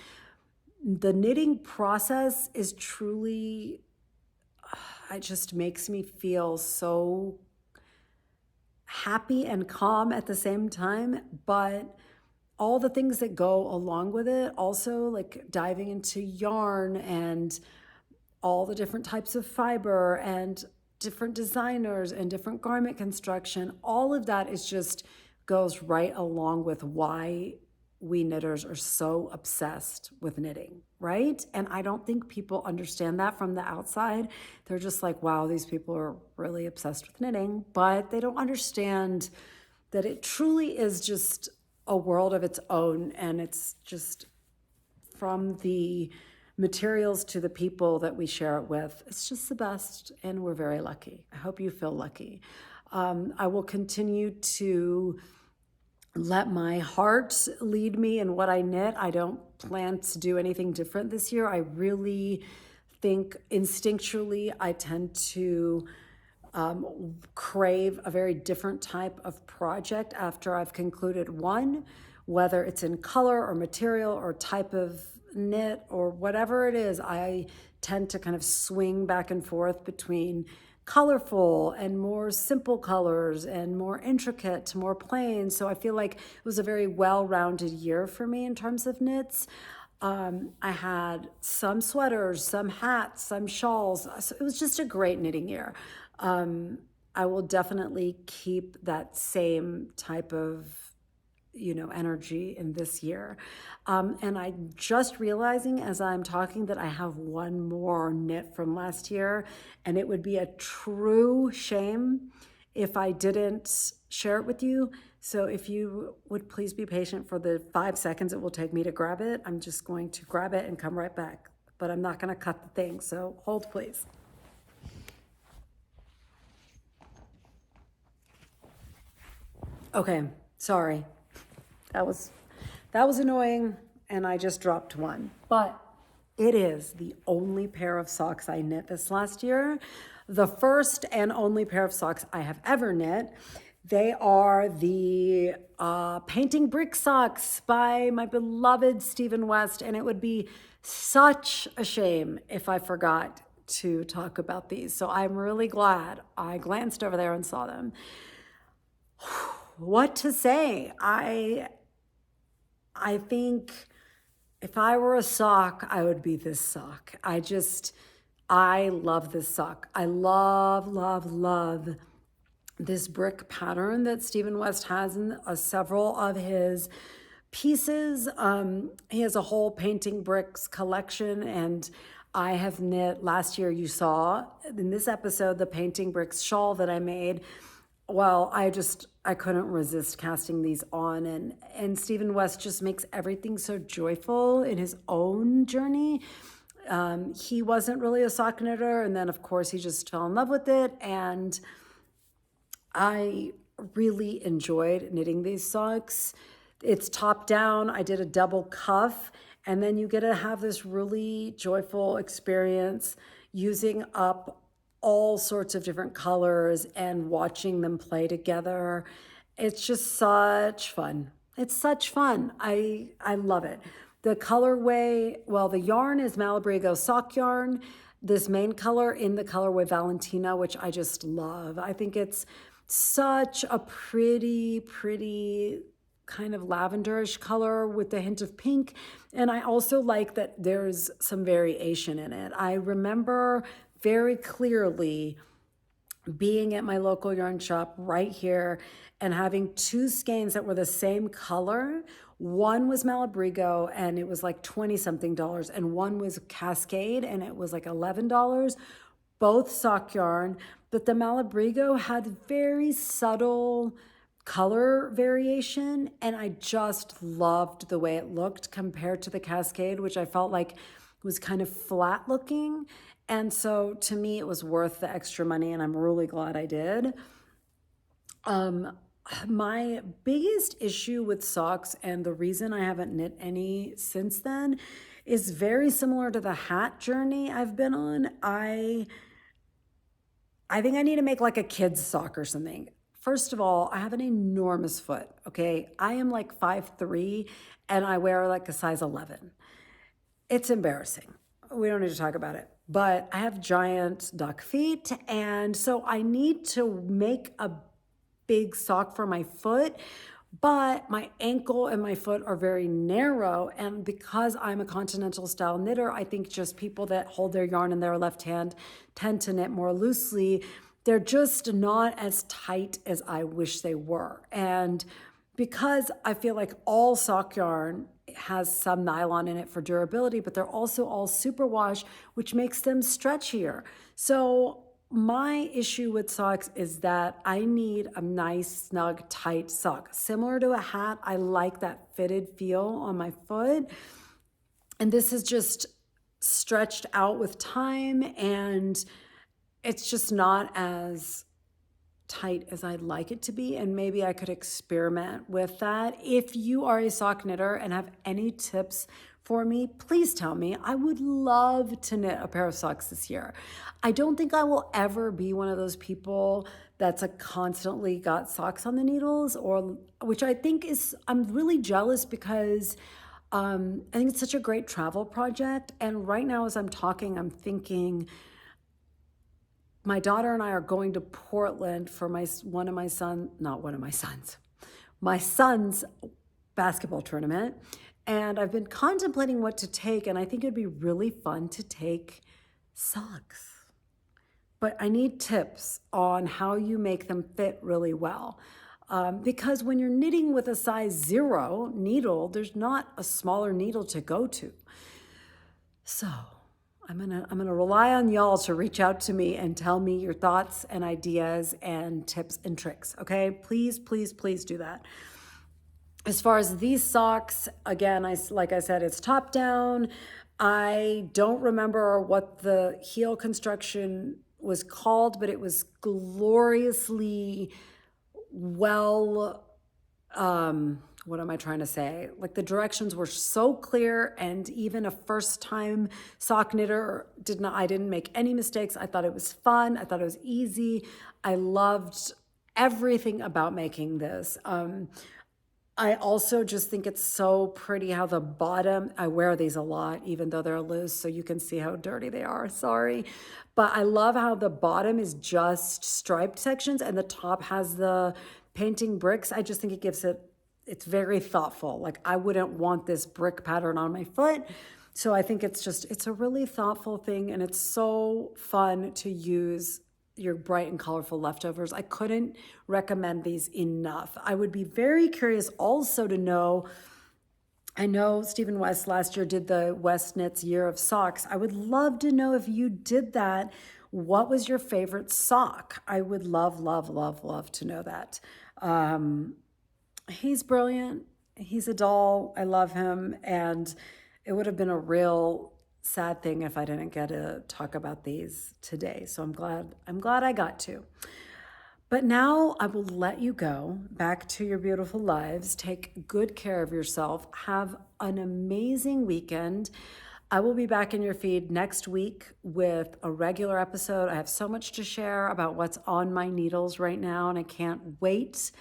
the knitting process is truly, it just makes me feel so happy and calm at the same time, but all the things that go along with it, also like diving into yarn and all the different types of fiber and different designers and different garment construction, all of that is just goes right along with why we knitters are so obsessed with knitting, right? And I don't think people understand that from the outside. They're just like, wow, these people are really obsessed with knitting, but they don't understand that it truly is just a world of its own. And it's just from the materials to the people that we share it with. It's just the best, and we're very lucky. I hope you feel lucky. I will continue to let my heart lead me in what I knit. I don't plan to do anything different this year. I really think instinctually I tend to crave a very different type of project after I've concluded one, whether it's in color or material or type of knit or whatever it is. I tend to kind of swing back and forth between colorful and more simple colors and more intricate to more plain. So I feel like it was a very well-rounded year for me in terms of knits. I had some sweaters, some hats, some shawls. So it was just a great knitting year. I will definitely keep that same type of energy in this year. And I'm just realizing as I'm talking that I have one more knit from last year, and it would be a true shame if I didn't share it with you. So if you would please be patient for the 5 seconds it will take me to grab it. I'm just going to grab it and come right back, but I'm not going to cut the thing. So hold please. Okay, sorry. That was annoying, and I just dropped one. But it is the only pair of socks I knit this last year. The first and only pair of socks I have ever knit. They are the Painting Brick socks by my beloved Stephen West, and it would be such a shame if I forgot to talk about these. So I'm really glad I glanced over there and saw them. What to say? I think if I were a sock, I would be this sock. I love this sock. I love, love, love this brick pattern that Stephen West has in several of his pieces. He has a whole Painting Bricks collection, and I have knit last year. You saw in this episode the Painting Bricks shawl that I made. Well, I couldn't resist casting these on, and Stephen West just makes everything so joyful in his own journey. He wasn't really a sock knitter, and then of course he just fell in love with it, and I really enjoyed knitting these socks. It's top down. I did a double cuff, and then you get to have this really joyful experience using up all sorts of different colors and watching them play together. It's just such fun. It's such fun. I love it. The colorway, well, the yarn is Malabrigo sock yarn. This main color in the colorway Valentina, which I just love. I think it's such a pretty, pretty kind of lavenderish color with a hint of pink. And I also like that there's some variation in it. I remember very clearly being at my local yarn shop right here and having two skeins that were the same color. One was Malabrigo and it was like 20 something dollars, and one was Cascade and it was like $11. Both sock yarn, but the Malabrigo had very subtle color variation, and I just loved the way it looked compared to the Cascade, which I felt like was kind of flat looking. And so to me, it was worth the extra money, and I'm really glad I did. My biggest issue with socks, and the reason I haven't knit any since then, is very similar to the hat journey I've been on. I think I need to make like a kid's sock or something. First of all, I have an enormous foot, okay? I am like 5'3", and I wear like a size 11. It's embarrassing. We don't need to talk about it. But I have giant duck feet, and so I need to make a big sock for my foot but my ankle and my foot are very narrow. And because I'm a continental style knitter, I think just people that hold their yarn in their left hand tend to knit more loosely. They're just not as tight as I wish they were. And because I feel like all sock yarn has some nylon in it for durability, but they're also all superwash, which makes them stretchier. So my issue with socks is that I need a nice, snug, tight sock. Similar to a hat, I like that fitted feel on my foot. And this is just stretched out with time, and it's just not as tight as I'd like it to be, and maybe I could experiment with that. If you are a sock knitter and have any tips for me, please tell me. I would love to knit a pair of socks this year. I don't think I will ever be one of those people that's a constantly got socks on the needles, or which I think is, I'm really jealous because I think it's such a great travel project. And right now, as I'm talking, I'm thinking, my daughter and I are going to Portland for my son's basketball tournament. And I've been contemplating what to take, and I think it'd be really fun to take socks. But I need tips on how you make them fit really well. Because when you're knitting with a size 0 needle, there's not a smaller needle to go to. So I'm gonna rely on y'all to reach out to me and tell me your thoughts and ideas and tips and tricks, okay? Please, please, please do that. As far as these socks, again, like I said, it's top down. I don't remember what the heel construction was called, but it was gloriously well, what am I trying to say? Like, the directions were so clear, and even a first time sock knitter I didn't make any mistakes. I thought it was fun. I thought it was easy. I loved everything about making this. I also just think it's so pretty how the bottom, I wear these a lot, even though they're loose, so you can see how dirty they are, sorry. But I love how the bottom is just striped sections and the top has the painting bricks. I just think it gives it's very thoughtful. Like, I wouldn't want this brick pattern on my foot. So I think it's a really thoughtful thing, and it's so fun to use your bright and colorful leftovers. I couldn't recommend these enough. I would be very curious also to know, I know Stephen West last year did the West Knits Year of Socks. I would love to know, if you did that, what was your favorite sock? I would love, love, love, love to know that. He's brilliant. He's a doll. I love him. And it would have been a real sad thing if I didn't get to talk about these today. So I'm glad I got to. But now I will let you go back to your beautiful lives. Take good care of yourself. Have an amazing weekend. I will be back in your feed next week with a regular episode. I have so much to share about what's on my needles right now, and I can't wait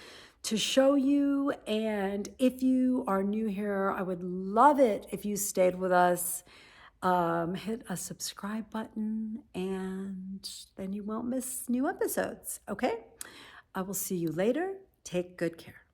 to show you. And if you are new here, I would love it if you stayed with us. Hit a subscribe button, and then you won't miss new episodes, okay? I will see you later. Take good care.